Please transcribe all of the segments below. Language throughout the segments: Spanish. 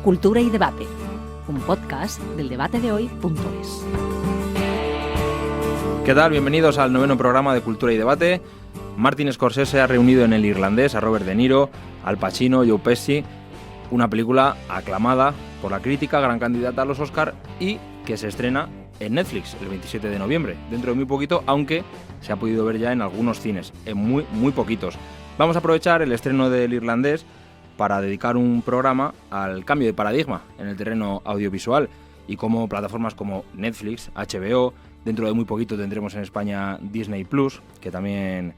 Cultura y Debate, un podcast del debatedehoy.es. ¿Qué tal? Bienvenidos al 9º programa de Cultura y Debate. Martin Scorsese ha reunido en El Irlandés a Robert De Niro, Al Pacino, Joe Pesci, una película aclamada por la crítica, gran candidata a los Oscar y que se estrena en Netflix el 27 de noviembre, dentro de muy poquito, aunque se ha podido ver ya en algunos cines, en muy poquitos. Vamos a aprovechar el estreno del Irlandés para dedicar un programa al cambio de paradigma en el terreno audiovisual y cómo plataformas como Netflix, HBO, dentro de muy poquito tendremos en España Disney Plus, que también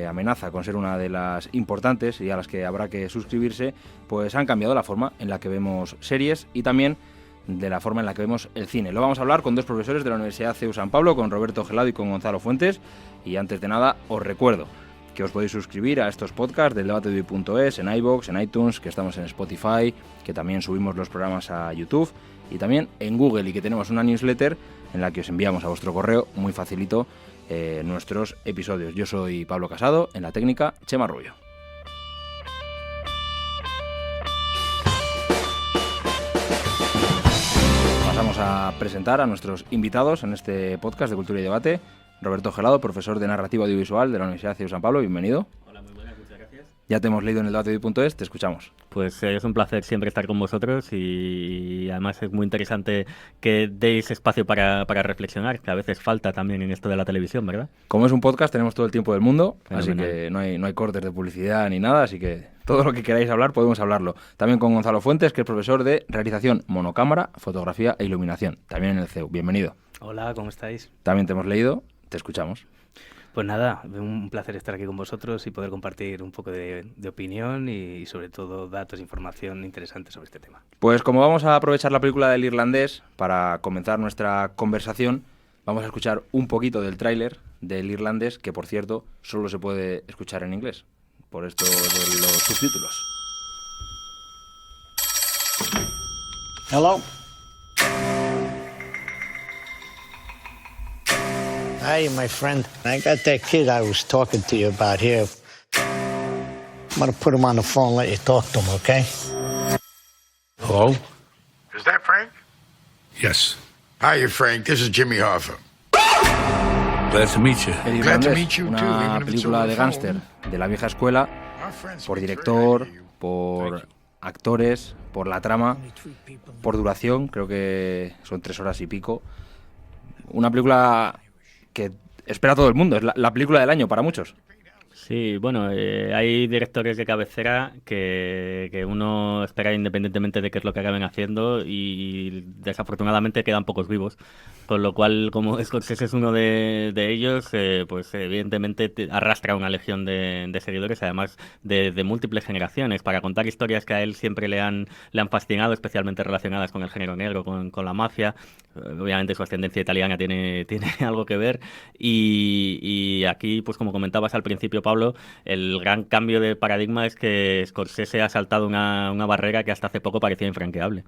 amenaza con ser una de las importantes y a las que habrá que suscribirse, pues han cambiado la forma en la que vemos series y también de la forma en la que vemos el cine. Lo vamos a hablar con dos profesores de la Universidad CEU San Pablo, con Roberto Gelado y con Gonzalo Fuentes. Y antes de nada, os recuerdo que os podéis suscribir a estos podcasts del debatedehoy.es, en iVoox, en iTunes, que estamos en Spotify, que también subimos los programas a YouTube y también en Google, y que tenemos una newsletter en la que os enviamos a vuestro correo, muy facilito, nuestros episodios. Yo soy Pablo Casado, en la técnica, Chema Rubio. Pasamos a presentar a nuestros invitados en este podcast de Cultura y Debate. Roberto Gelado, profesor de Narrativa Audiovisual de la Universidad CEU San Pablo, bienvenido. Hola, muy buenas, muchas gracias. Ya te hemos leído en el debatedehoy.es, te escuchamos. Pues es un placer siempre estar con vosotros y además es muy interesante que deis espacio para reflexionar, que a veces falta también en esto de la televisión, ¿verdad? Como es un podcast, tenemos todo el tiempo del mundo, Fenomenal. así que no hay cortes de publicidad ni nada, así que todo lo que queráis hablar podemos hablarlo. También con Gonzalo Fuentes, que es profesor de Realización Monocámara, Fotografía e Iluminación, también en el CEU. Bienvenido. Hola, ¿cómo estáis? También te hemos leído, te escuchamos. Pues nada, un placer estar aquí con vosotros y poder compartir un poco de opinión y sobre todo datos e información interesante sobre este tema. Pues como vamos a aprovechar la película del Irlandés para comenzar nuestra conversación, vamos a escuchar un poquito del tráiler del Irlandés, que por cierto solo se puede escuchar en inglés, por esto de los subtítulos. Hello? Hey, my friend. I got that kid I was talking to you about here. I'm gonna put him on the phone and let you talk to him, okay? Hello? Is that Frank? Yes. Hiya, Frank. This is Jimmy Hoffa. Glad to meet you. El Glad to Irlandés, meet you, too, una even if it's película over de the phone. gángster de la vieja escuela, Our friends por speak director, very highly of you. por actores, por la trama, por duración, creo que son 3 horas y pico. Una película que espera todo el mundo, es la película del año para muchos. Sí, bueno, hay directores de cabecera que uno espera independientemente de qué es lo que acaben haciendo y desafortunadamente quedan pocos vivos, con lo cual como Scorsese es uno de ellos, pues evidentemente arrastra una legión de seguidores, además de múltiples generaciones, para contar historias que a él siempre le han fascinado, especialmente relacionadas con el género negro, con la mafia. Obviamente su ascendencia italiana tiene algo que ver y aquí, pues como comentabas al principio, Pablo, el gran cambio de paradigma es que Scorsese ha saltado una barrera que hasta hace poco parecía infranqueable.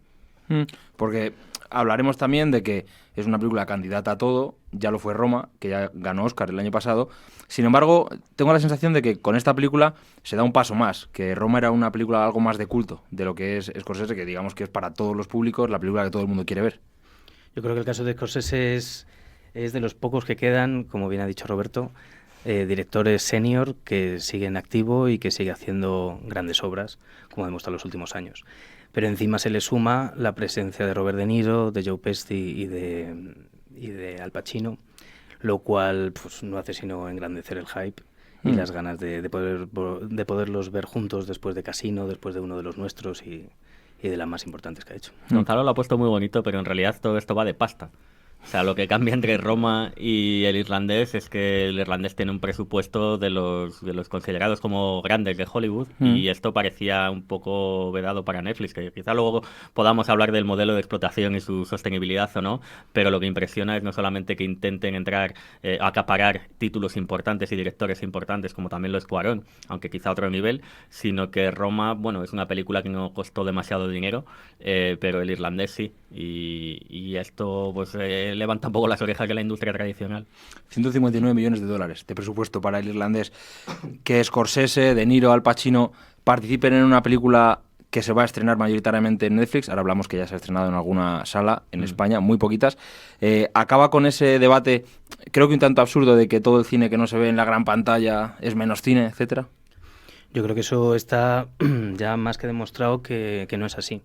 Porque hablaremos también de que es una película candidata a todo, ya lo fue Roma, que ya ganó Oscar el año pasado. Sin embargo, tengo la sensación de que con esta película se da un paso más, que Roma era una película algo más de culto de lo que es Scorsese, que digamos que es para todos los públicos la película que todo el mundo quiere ver. Yo creo que el caso de Scorsese es de los pocos que quedan, como bien ha dicho Roberto, directores senior que siguen activo y que sigue haciendo grandes obras, como ha demostrado en los últimos años. Pero encima se le suma la presencia de Robert De Niro, de Joe Pesci y de Al Pacino, lo cual pues no hace sino engrandecer el hype y las ganas de poderlos ver juntos después de Casino, después de uno de los nuestros y de las más importantes que ha hecho. Gonzalo lo ha puesto muy bonito, pero en realidad todo esto va de pasta. O sea, lo que cambia entre Roma y el Irlandés es que el Irlandés tiene un presupuesto de los considerados como grandes de Hollywood y esto parecía un poco vedado para Netflix, que quizá luego podamos hablar del modelo de explotación y su sostenibilidad o no, pero lo que impresiona es no solamente que intenten entrar a acaparar títulos importantes y directores importantes, como también lo es Cuarón, aunque quizá a otro nivel, sino que Roma, bueno, es una película que no costó demasiado dinero, pero el Irlandés sí, y esto pues levanta un poco las orejas de la industria tradicional. 159 millones de dólares de presupuesto para el Irlandés. Que Scorsese, De Niro, Al Pacino participen en una película que se va a estrenar mayoritariamente en Netflix. Ahora hablamos que ya se ha estrenado en alguna sala en España, muy poquitas. Acaba con ese debate, creo que un tanto absurdo, de que todo el cine que no se ve en la gran pantalla es menos cine, etcétera. Yo creo que eso está ya más que demostrado que no es así.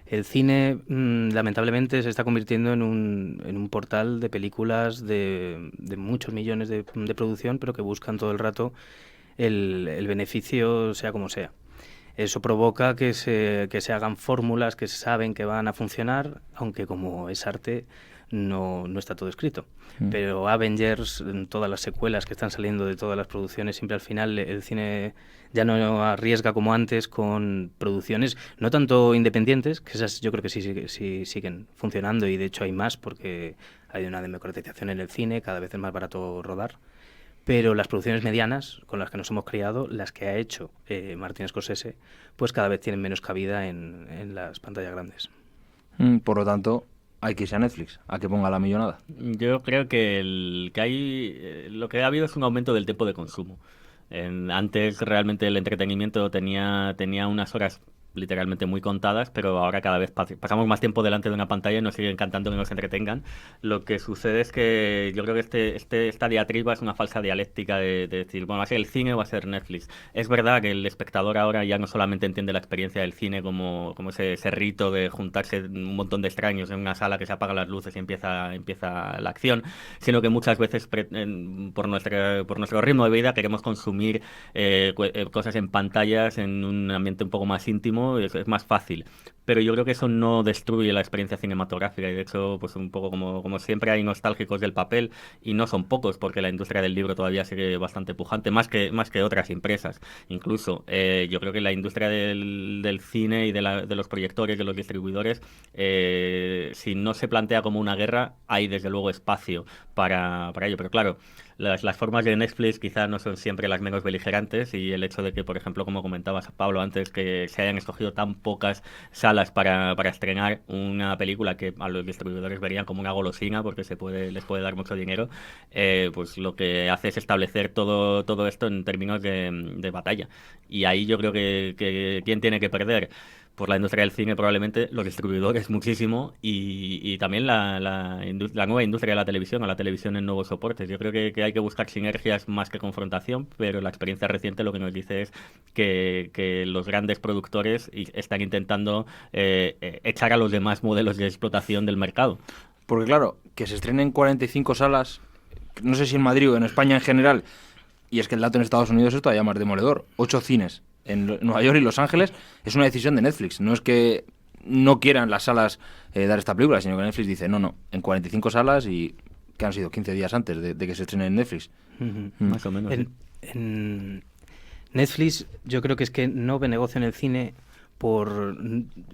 El cine, lamentablemente, se está convirtiendo en un portal de películas de muchos millones de producción, pero que buscan todo el rato el beneficio, sea como sea. Eso provoca que se hagan fórmulas que se saben que van a funcionar, aunque como es arte no está todo escrito. Pero Avengers, todas las secuelas que están saliendo de todas las producciones, siempre al final el cine ya no arriesga como antes con producciones no tanto independientes, que esas yo creo que sí siguen funcionando, y de hecho hay más porque hay una democratización en el cine, cada vez es más barato rodar. Pero las producciones medianas, con las que nos hemos criado, las que ha hecho Martin Scorsese, pues cada vez tienen menos cabida en las pantallas grandes. Por lo tanto, hay que irse a Netflix, a que ponga la millonada. Yo creo que lo que ha habido es un aumento del tiempo de consumo. Antes realmente el entretenimiento tenía unas horas literalmente muy contadas, pero ahora cada vez pasamos más tiempo delante de una pantalla y nos sigue encantando que nos entretengan. Lo que sucede es que yo creo que esta diatriba es una falsa dialéctica de decir, bueno, va a ser el cine o va a ser Netflix. Es verdad que el espectador ahora ya no solamente entiende la experiencia del cine como ese rito de juntarse un montón de extraños en una sala que se apagan las luces y empieza la acción, sino que muchas veces por nuestro ritmo de vida queremos consumir cosas en pantallas en un ambiente un poco más íntimo. Es más fácil, pero yo creo que eso no destruye la experiencia cinematográfica, y de hecho, pues un poco como siempre hay nostálgicos del papel, y no son pocos, porque la industria del libro todavía sigue bastante pujante, más que otras empresas. Incluso yo creo que la industria del cine y de los proyectores, de los distribuidores, si no se plantea como una guerra, hay desde luego espacio para ello, pero claro, las formas de Netflix quizás no son siempre las menos beligerantes, y el hecho de que, por ejemplo, como comentabas, Pablo, antes, que se hayan escogido tan pocas salas para estrenar una película que a los distribuidores verían como una golosina porque les puede dar mucho dinero, pues lo que hace es establecer todo esto en términos de batalla. Y ahí yo creo que ¿quién tiene que perder? Por la industria del cine probablemente, los distribuidores muchísimo, y también la nueva industria de la televisión, o la televisión en nuevos soportes. Yo creo que hay que buscar sinergias más que confrontación, pero la experiencia reciente lo que nos dice es que los grandes productores están intentando echar a los demás modelos de explotación del mercado. Porque claro, que se estrenen 45 salas, no sé si en Madrid o en España en general, y es que el dato en Estados Unidos es todavía más demoledor, 8 cines en Nueva York y Los Ángeles, es una decisión de Netflix. No es que no quieran las salas dar esta película, sino que Netflix dice, no, en 45 salas, y que han sido 15 días antes de que se estrene en Netflix. Más o menos. En Netflix yo creo que es que no ve negocio en el cine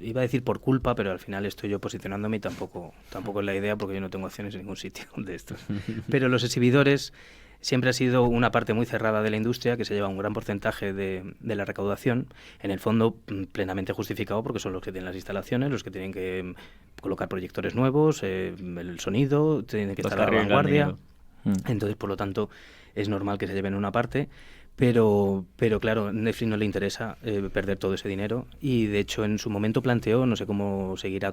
iba a decir por culpa, pero al final estoy yo posicionándome y tampoco es la idea, porque yo no tengo acciones en ningún sitio de estos. Pero los exhibidores siempre ha sido una parte muy cerrada de la industria que se lleva un gran porcentaje de la recaudación, en el fondo plenamente justificado, porque son los que tienen las instalaciones, los que tienen que colocar proyectores nuevos, el sonido, tienen que estar a la vanguardia. Entonces, por lo tanto, es normal que se lleven una parte. Pero claro, Netflix no le interesa perder todo ese dinero, y de hecho en su momento planteó, no sé cómo seguirá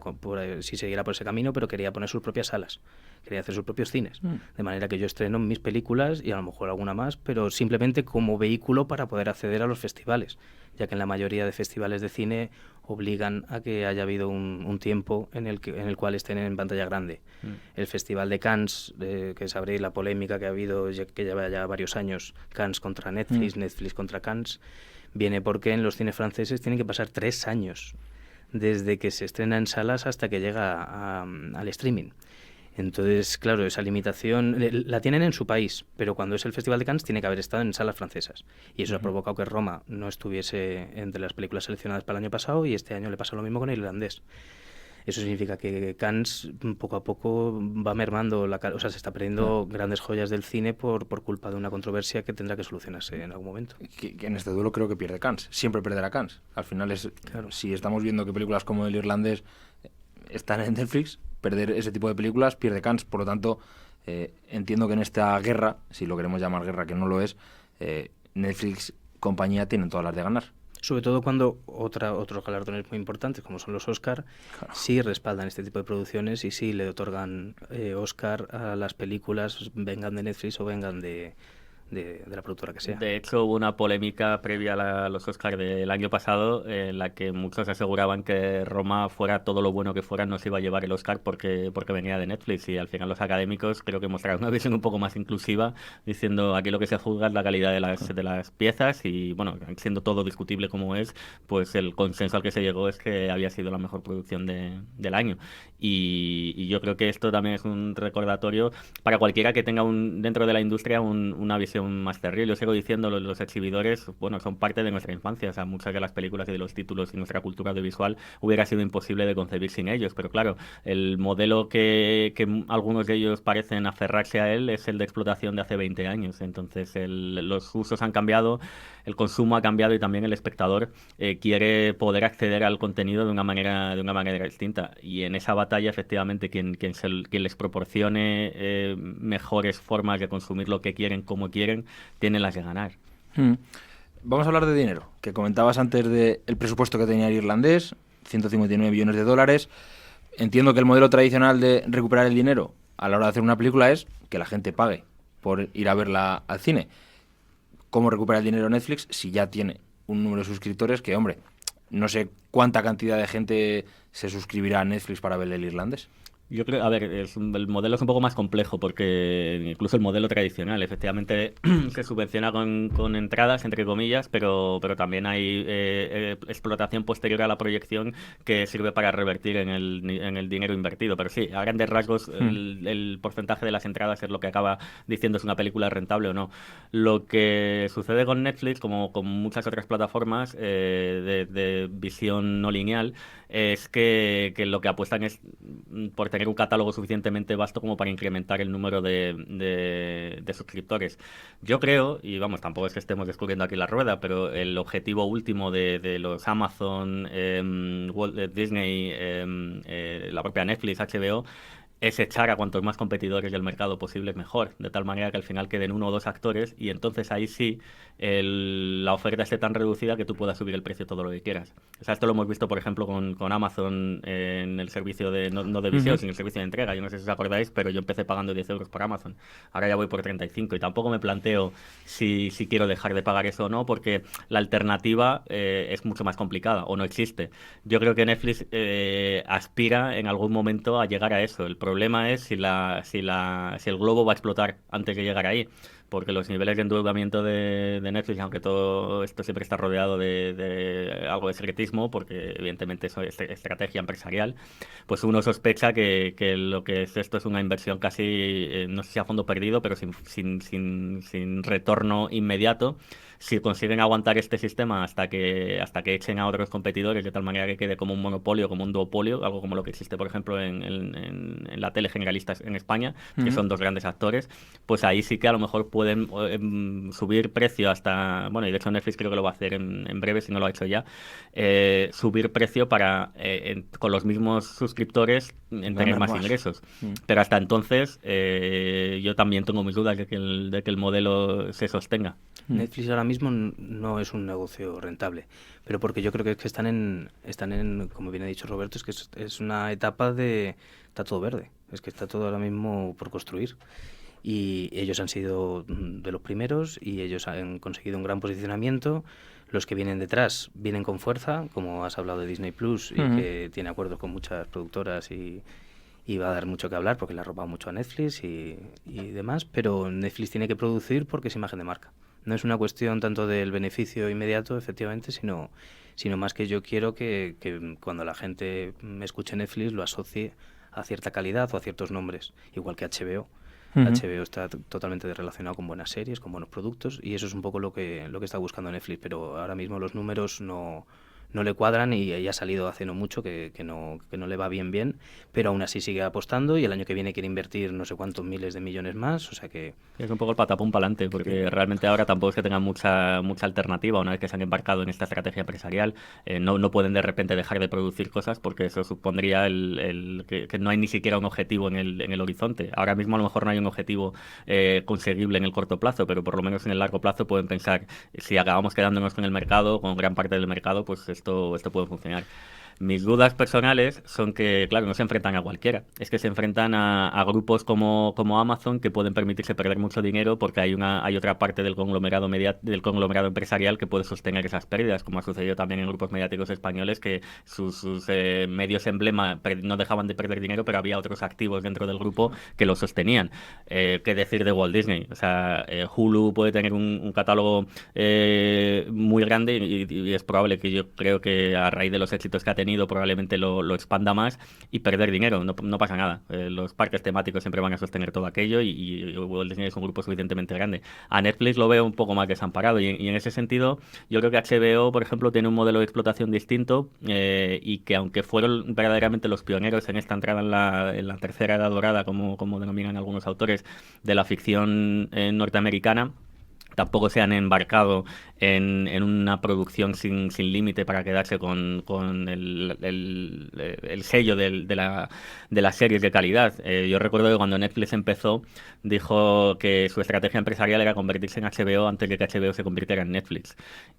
si seguirá por ese camino, pero quería poner sus propias salas, quería hacer sus propios cines, de manera que yo estreno mis películas y a lo mejor alguna más, pero simplemente como vehículo para poder acceder a los festivales, ya que en la mayoría de festivales de cine obligan a que haya habido un tiempo en el cual estén en pantalla grande. El Festival de Cannes, que sabréis la polémica que ha habido, que lleva ya varios años, Cannes contra Netflix, Netflix contra Cannes, viene porque en los cines franceses tienen que pasar 3 años desde que se estrena en salas hasta que llega al streaming. Entonces, claro, esa limitación la tienen en su país, pero cuando es el Festival de Cannes tiene que haber estado en salas francesas. Y eso ha provocado que Roma no estuviese entre las películas seleccionadas para el año pasado, y este año le pasa lo mismo con El Irlandés. Eso significa que Cannes poco a poco va mermando, se está perdiendo grandes joyas del cine por culpa de una controversia que tendrá que solucionarse en algún momento. Que en este duelo creo que pierde Cannes, siempre perderá Cannes. Al final si estamos viendo que películas como El Irlandés están en Netflix, perder ese tipo de películas pierde Cannes. Por lo tanto, entiendo que en esta guerra, si lo queremos llamar guerra, que no lo es, Netflix compañía tienen todas las de ganar. Sobre todo cuando otros galardones muy importantes, como son los Oscar, sí respaldan este tipo de producciones y sí le otorgan Oscar a las películas, vengan de Netflix o vengan de la productora que sea. De hecho, hubo una polémica previa a los Oscars del año pasado en la que muchos aseguraban que Roma, fuera todo lo bueno que fuera, no se iba a llevar el Oscar porque venía de Netflix, y al final los académicos creo que mostraron una visión un poco más inclusiva, diciendo aquí lo que se juzga es la calidad de las piezas, y bueno, siendo todo discutible como es, pues el consenso al que se llegó es que había sido la mejor producción del año. Y yo creo que esto también es un recordatorio para cualquiera que tenga dentro de la industria una visión más terrible. Yo sigo diciendo, los exhibidores, bueno, son parte de nuestra infancia. O sea, muchas de las películas y de los títulos y nuestra cultura audiovisual hubiera sido imposible de concebir sin ellos. Pero claro, el modelo que algunos de ellos parecen aferrarse a él es el de explotación de hace 20 años. Entonces, los usos han cambiado, el consumo ha cambiado, y también el espectador quiere poder acceder al contenido de una manera distinta. Y en esa batalla, efectivamente, quien les proporcione mejores formas de consumir lo que quieren, como quieren, tienen las de ganar. Vamos a hablar de dinero, que comentabas antes del presupuesto que tenía el irlandés, 159 millones de dólares. Entiendo que el modelo tradicional de recuperar el dinero a la hora de hacer una película es que la gente pague por ir a verla al cine. ¿Cómo recupera el dinero Netflix si ya tiene un número de suscriptores que, hombre, no sé cuánta cantidad de gente se suscribirá a Netflix para ver el irlandés? Yo creo, a ver, el modelo es un poco más complejo, porque incluso el modelo tradicional, efectivamente, se subvenciona con entradas, entre comillas, pero también hay explotación posterior a la proyección que sirve para revertir en el dinero invertido. Pero sí, a grandes rasgos, el porcentaje de las entradas es lo que acaba diciendo si una película es rentable o no. Lo que sucede con Netflix, como con muchas otras plataformas de visión no lineal, es que lo que apuestan es por tener un catálogo suficientemente vasto como para incrementar el número de suscriptores. Yo creo, y vamos, tampoco es que estemos descubriendo aquí la rueda, pero el objetivo último de los Amazon, Disney, la propia Netflix, HBO, es echar a cuantos más competidores del mercado posible mejor, de tal manera que al final queden uno o dos actores, y entonces ahí sí la oferta esté tan reducida que tú puedas subir el precio todo lo que quieras. O sea, esto lo hemos visto, por ejemplo, con Amazon en el servicio no de viseo, sino el servicio de entrega. Yo no sé si os acordáis, pero yo empecé pagando 10 euros por Amazon. Ahora ya voy por 35, y tampoco me planteo si quiero dejar de pagar eso o no, porque la alternativa es mucho más complicada, o no existe. Yo creo que Netflix aspira en algún momento a llegar a eso. El problema es si el globo va a explotar antes de llegar ahí, porque los niveles de endeudamiento de Netflix, aunque todo esto siempre está rodeado de algo de secretismo, porque evidentemente eso es estrategia empresarial, pues uno sospecha que lo que es esto es una inversión casi, no sé si a fondo perdido, pero sin retorno inmediato. Si consiguen aguantar este sistema hasta que echen a otros competidores, de tal manera que quede como un monopolio, como un duopolio, algo como lo que existe, por ejemplo, en la tele generalista en España, que son dos grandes actores, pues ahí sí que a lo mejor pueden subir precio hasta, bueno, y de hecho Netflix creo que lo va a hacer en breve, si no lo ha hecho ya, subir precio para, con los mismos suscriptores, tener más ingresos. Pero hasta entonces, yo también tengo mis dudas de que el modelo se sostenga. Netflix ahora mismo no es un negocio rentable, pero porque yo creo que es que están en, como bien ha dicho Roberto, es que es una etapa está todo verde, es que está todo ahora mismo por construir, y ellos han sido de los primeros y ellos han conseguido un gran posicionamiento. Los que vienen detrás vienen con fuerza, como has hablado de Disney Plus, y que tiene acuerdos con muchas productoras y va a dar mucho que hablar porque le ha robado mucho a Netflix y demás, pero Netflix tiene que producir porque es imagen de marca. No es una cuestión tanto del beneficio inmediato, efectivamente, sino más que yo quiero que cuando la gente me escuche Netflix lo asocie a cierta calidad o a ciertos nombres, igual que HBO. HBO está totalmente relacionado con buenas series, con buenos productos, y eso es un poco lo que está buscando Netflix, pero ahora mismo los números no no le cuadran y ha salido hace no mucho que no le va bien, pero aún así sigue apostando y el año que viene quiere invertir no sé cuántos miles de millones más, o sea que... Es un poco el patapum para adelante, porque realmente ahora tampoco es que tengan mucha alternativa una vez que se han embarcado en esta estrategia empresarial. No pueden de repente dejar de producir cosas porque eso supondría que no hay ni siquiera un objetivo en el horizonte. Ahora mismo a lo mejor no hay un objetivo conseguible en el corto plazo, pero por lo menos en el largo plazo pueden pensar, si acabamos quedándonos con el mercado, con gran parte del mercado, pues esto puede funcionar. Mis dudas personales son que, claro, no se enfrentan a cualquiera. Es que se enfrentan a grupos como Amazon que pueden permitirse perder mucho dinero porque hay otra parte del conglomerado empresarial que puede sostener esas pérdidas, como ha sucedido también en grupos mediáticos españoles que sus medios emblema no dejaban de perder dinero, pero había otros activos dentro del grupo que lo sostenían. ¿Qué decir de Walt Disney? O sea, Hulu puede tener un catálogo muy grande y es probable que yo creo que a raíz de los éxitos que ha tenido probablemente lo expanda más y perder dinero, no pasa nada. Los parques temáticos siempre van a sostener todo aquello y Walt Disney es un grupo suficientemente grande. A Netflix lo veo un poco más desamparado y en ese sentido yo creo que HBO, por ejemplo, tiene un modelo de explotación distinto y que aunque fueron verdaderamente los pioneros en esta entrada en la tercera edad dorada, como denominan algunos autores, de la ficción norteamericana, tampoco se han embarcado en una producción sin límite para quedarse con el sello de las series de calidad. Yo recuerdo que cuando Netflix empezó, dijo que su estrategia empresarial era convertirse en HBO antes de que HBO se convirtiera en Netflix.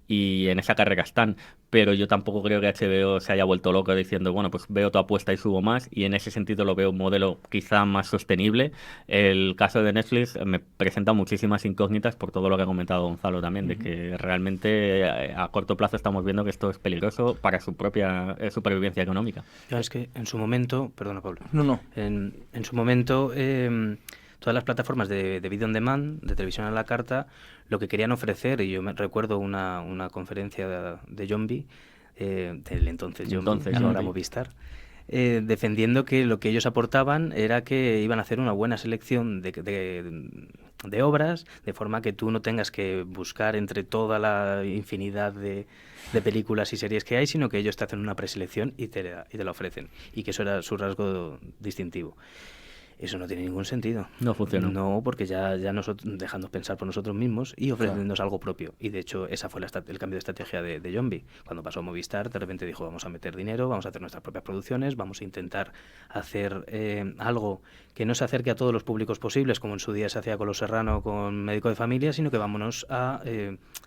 Y en esa carrera están. Pero yo tampoco creo que HBO se haya vuelto loco diciendo, bueno, pues veo tu apuesta y subo más. Y en ese sentido lo veo un modelo quizá más sostenible. El caso de Netflix me presenta muchísimas incógnitas por todo lo que ha comentado Gonzalo también, de que realmente a corto plazo estamos viendo que esto es peligroso para su propia supervivencia económica. Claro, es que en su momento, perdona Pablo, No. en su momento todas las plataformas de video on demand, de televisión a la carta, lo que querían ofrecer, y yo me recuerdo una conferencia de Yombi, del entonces Yombi, ahora Movistar, defendiendo que lo que ellos aportaban era que iban a hacer una buena selección de obras, de forma que tú no tengas que buscar entre toda la infinidad de películas y series que hay, sino que ellos te hacen una preselección y te la ofrecen, y que eso era su rasgo distintivo. Eso no tiene ningún sentido. No funciona. No, porque ya nosotros dejando pensar por nosotros mismos y ofreciéndonos algo propio. Y de hecho, esa fue el cambio de estrategia de Yombi. Cuando pasó a Movistar, de repente dijo, vamos a meter dinero, vamos a hacer nuestras propias producciones, vamos a intentar hacer algo que no se acerque a todos los públicos posibles, como en su día se hacía con Los Serrano, con Médico de Familia, sino que vámonos a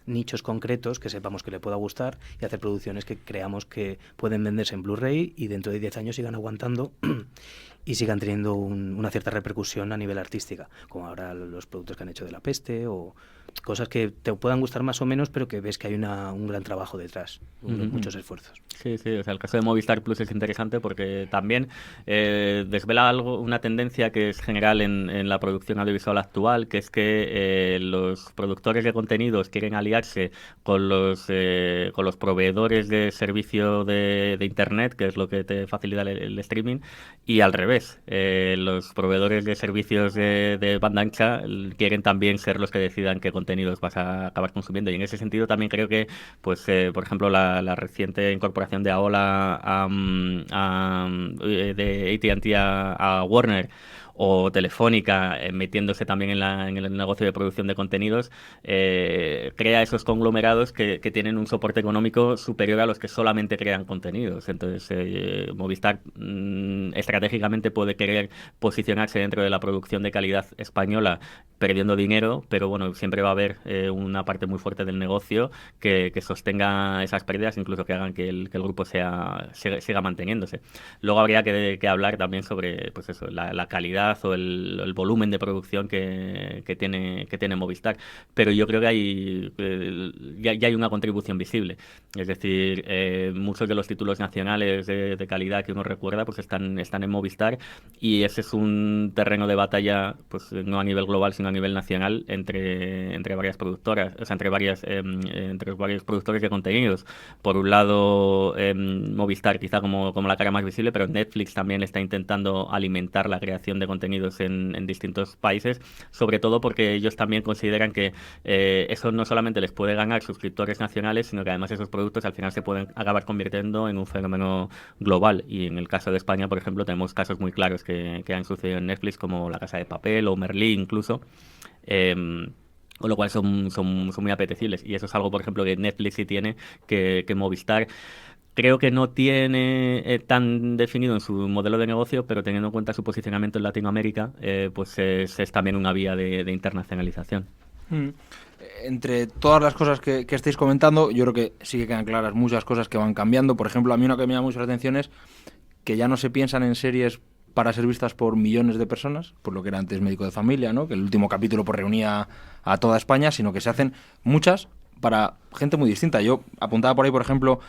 nichos concretos que sepamos que le pueda gustar y hacer producciones que creamos que pueden venderse en Blu-ray y dentro de 10 años sigan aguantando y sigan teniendo una cierta repercusión a nivel artística, como ahora los productos que han hecho de La Peste o cosas que te puedan gustar más o menos, pero que ves que hay un gran trabajo detrás, muchos esfuerzos. Sí, o sea, el caso de Movistar Plus es interesante porque también desvela una tendencia que es general en la producción audiovisual actual, que es que los productores de contenidos quieren aliarse con los proveedores de servicio de Internet, que es lo que te facilita el streaming, y al revés, los proveedores de servicios de banda ancha quieren también ser los que decidan qué contenidos vas a acabar consumiendo, y en ese sentido también creo que, pues por ejemplo, la reciente incorporación de AOLA de AT&T a Warner, o Telefónica metiéndose también en el negocio de producción de contenidos, crea esos conglomerados que tienen un soporte económico superior a los que solamente crean contenidos. Entonces, Movistar estratégicamente puede querer posicionarse dentro de la producción de calidad española perdiendo dinero, pero bueno, siempre va a haber una parte muy fuerte del negocio que sostenga esas pérdidas, incluso que hagan que el grupo siga manteniéndose. Luego habría que hablar también sobre, pues eso, la calidad o el volumen de producción que tiene Movistar, pero yo creo que ya hay una contribución visible, es decir, muchos de los títulos nacionales de calidad que uno recuerda pues están en Movistar, y ese es un terreno de batalla, pues no a nivel global sino a nivel nacional, entre varias productoras, o sea, entre varios productores de contenidos. Por un lado, Movistar quizá como la cara más visible, pero Netflix también está intentando alimentar la creación de contenidos en distintos países, sobre todo porque ellos también consideran que eso no solamente les puede ganar suscriptores nacionales, sino que además esos productos al final se pueden acabar convirtiendo en un fenómeno global. Y en el caso de España, por ejemplo, tenemos casos muy claros que han sucedido en Netflix, como La Casa de Papel o Merlí incluso. Con lo cual son muy apetecibles. Y eso es algo, por ejemplo, que Netflix sí tiene, que Movistar creo que no tiene tan definido en su modelo de negocio, pero teniendo en cuenta su posicionamiento en Latinoamérica, pues es también una vía de internacionalización. Entre todas las cosas que estáis comentando, yo creo que sí que quedan claras muchas cosas que van cambiando. Por ejemplo, a mí una que me llama mucho la atención es que ya no se piensan en series para ser vistas por millones de personas, por lo que era antes Médico de Familia, ¿no? Que el último capítulo pues reunía a toda España, sino que se hacen muchas para gente muy distinta. Yo apuntaba por ahí, por ejemplo,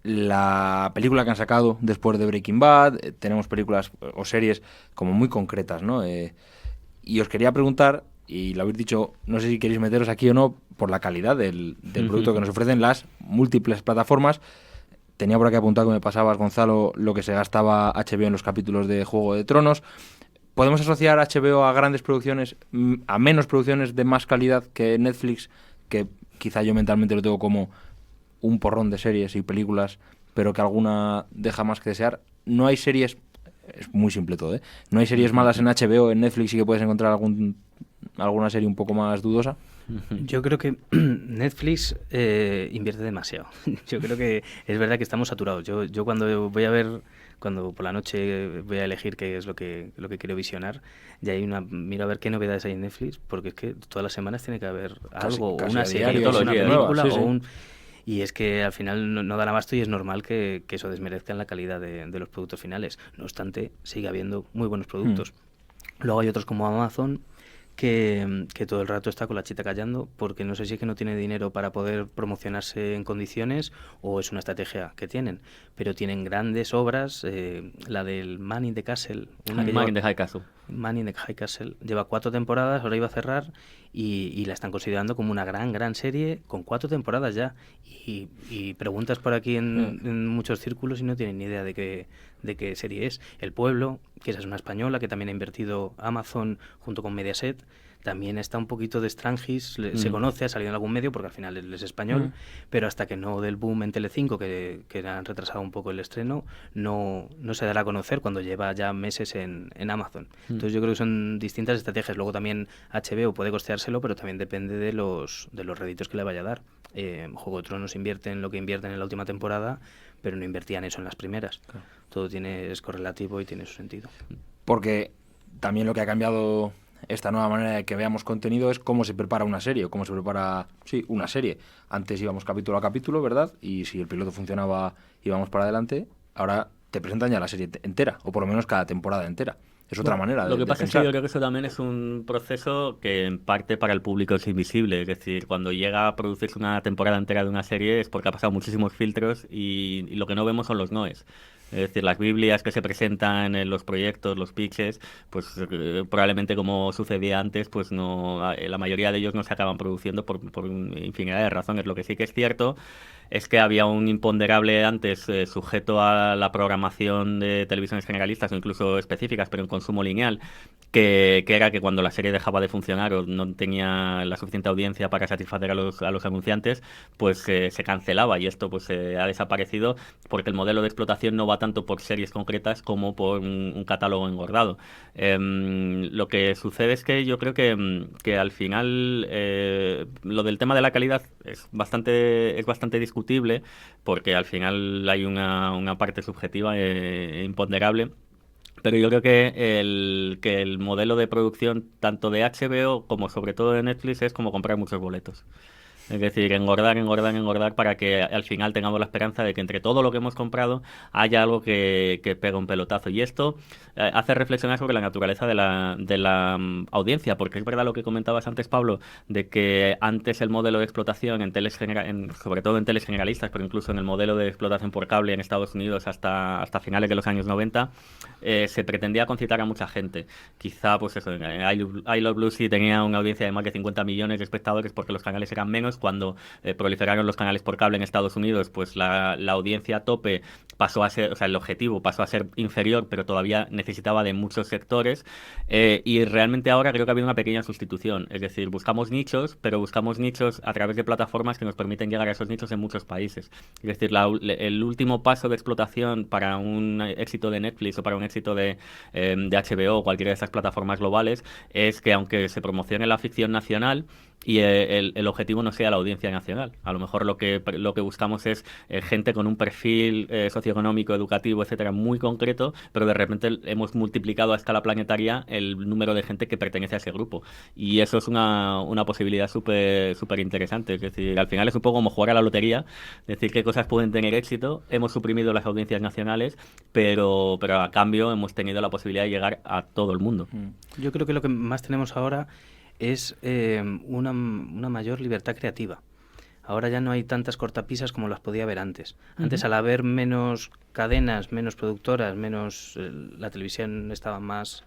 la película que han sacado después de Breaking Bad. Tenemos películas o series como muy concretas, ¿no? Y os quería preguntar, y lo habéis dicho, no sé si queréis meteros aquí o no, por la calidad del producto que nos ofrecen las múltiples plataformas. Tenía por aquí apuntado que me pasabas, Gonzalo, lo que se gastaba HBO en los capítulos de Juego de Tronos. ¿Podemos asociar HBO a grandes producciones, a menos producciones de más calidad que Netflix, que quizá yo mentalmente lo tengo como un porrón de series y películas, pero que alguna deja más que desear? No hay series, es muy simple todo, no hay series malas en HBO, en Netflix, y que puedes encontrar alguna serie un poco más dudosa. Yo creo que Netflix invierte demasiado. Yo creo que es verdad que estamos saturados. Yo cuando voy a ver, cuando por la noche voy a elegir qué es lo que quiero visionar, ya miro a ver qué novedades hay en Netflix, porque es que todas las semanas tiene que haber algo, casi una serie, diario, una sí, película, sí, o sí. un... Y es que al final no dan abasto, y es normal que eso desmerezca en la calidad de los productos finales. No obstante, sigue habiendo muy buenos productos. Luego hay otros como Amazon, que todo el rato está con la chita callando, porque no sé si es que no tiene dinero para poder promocionarse en condiciones, o es una estrategia que tienen, pero tienen grandes obras. La del Man in the Castle, Man in the High Castle. Man in the High Castle lleva 4 temporadas, ahora iba a cerrar, y la están considerando como una gran serie con 4 temporadas ya, y preguntas por aquí en muchos círculos y no tienen ni idea de qué serie es. El Pueblo, que esa es una española que también ha invertido Amazon junto con Mediaset, también está un poquito de Strangis, se conoce, ha salido en algún medio porque al final él es español, pero hasta que no del boom en Telecinco, que han retrasado un poco el estreno, no se dará a conocer cuando lleva ya meses en Amazon. Entonces yo creo que son distintas estrategias. Luego también HBO puede costeárselo, pero también depende de los réditos que le vaya a dar. Juego de Tronos invierte en lo que invierten en la última temporada, pero no invertían eso en las primeras. Claro. Todo es correlativo y tiene su sentido. Porque también lo que ha cambiado esta nueva manera de que veamos contenido es cómo se prepara una serie, o cómo se prepara, una serie. Antes íbamos capítulo a capítulo, ¿verdad? Y si el piloto funcionaba, íbamos para adelante. Ahora te presentan ya la serie entera, o por lo menos cada temporada entera. Es otra manera de Lo que pasa pensar. es que yo creo que eso también es un proceso que en parte para el público es invisible. Es decir, cuando llega a producirse una temporada entera de una serie es porque ha pasado muchísimos filtros y lo que no vemos son los noes. Es decir, las Biblias que se presentan en los proyectos, los pitches, pues probablemente, como sucedía antes, pues la mayoría de ellos no se acaban produciendo por infinidad de razones. Lo que sí que es cierto es que había un imponderable antes sujeto a la programación de televisiones generalistas o incluso específicas, pero en consumo lineal, que era que cuando la serie dejaba de funcionar o no tenía la suficiente audiencia para satisfacer a los anunciantes, pues se cancelaba, y esto pues ha desaparecido porque el modelo de explotación no va tanto por series concretas como por un catálogo engordado. Lo que sucede es que yo creo que al final lo del tema de la calidad es bastante discutible, porque al final hay una parte subjetiva imponderable. Pero yo creo que el modelo de producción tanto de HBO como sobre todo de Netflix es como comprar muchos boletos. Es decir, engordar para que al final tengamos la esperanza de que entre todo lo que hemos comprado haya algo que pega un pelotazo. Y esto hace reflexionar sobre la naturaleza de la audiencia, porque es verdad lo que comentabas antes, Pablo, de que antes el modelo de explotación sobre todo en teles generalistas, pero incluso en el modelo de explotación por cable en Estados Unidos hasta finales de los años 90, se pretendía concitar a mucha gente. Quizá, pues eso, I Love Lucy tenía una audiencia de más de 50 millones de espectadores porque los canales eran menos, Unidos, cuando proliferaron los canales por cable en Estados Unidos, pues la audiencia tope pasó a ser, o sea, el objetivo pasó a ser inferior, pero todavía necesitaba de muchos sectores, y realmente ahora creo que ha habido una pequeña sustitución, es decir, buscamos nichos, pero buscamos nichos a través de plataformas que nos permiten llegar a esos nichos en muchos países. Es decir, el último paso de explotación para un éxito de Netflix o para un éxito de HBO o cualquiera de esas plataformas globales es que aunque se promocione la ficción nacional, y el objetivo no sea la audiencia nacional. A lo mejor lo que buscamos es gente con un perfil socioeconómico, educativo, etcétera, muy concreto, pero de repente hemos multiplicado a escala planetaria el número de gente que pertenece a ese grupo. Y eso es una posibilidad súper interesante. Es decir, al final es un poco como jugar a la lotería, decir qué cosas pueden tener éxito. Hemos suprimido las audiencias nacionales, pero a cambio hemos tenido la posibilidad de llegar a todo el mundo. Yo creo que lo que más tenemos ahora es una mayor libertad creativa. Ahora ya no hay tantas cortapisas como las podía haber antes. Antes, al haber menos cadenas, menos productoras, la televisión estaba más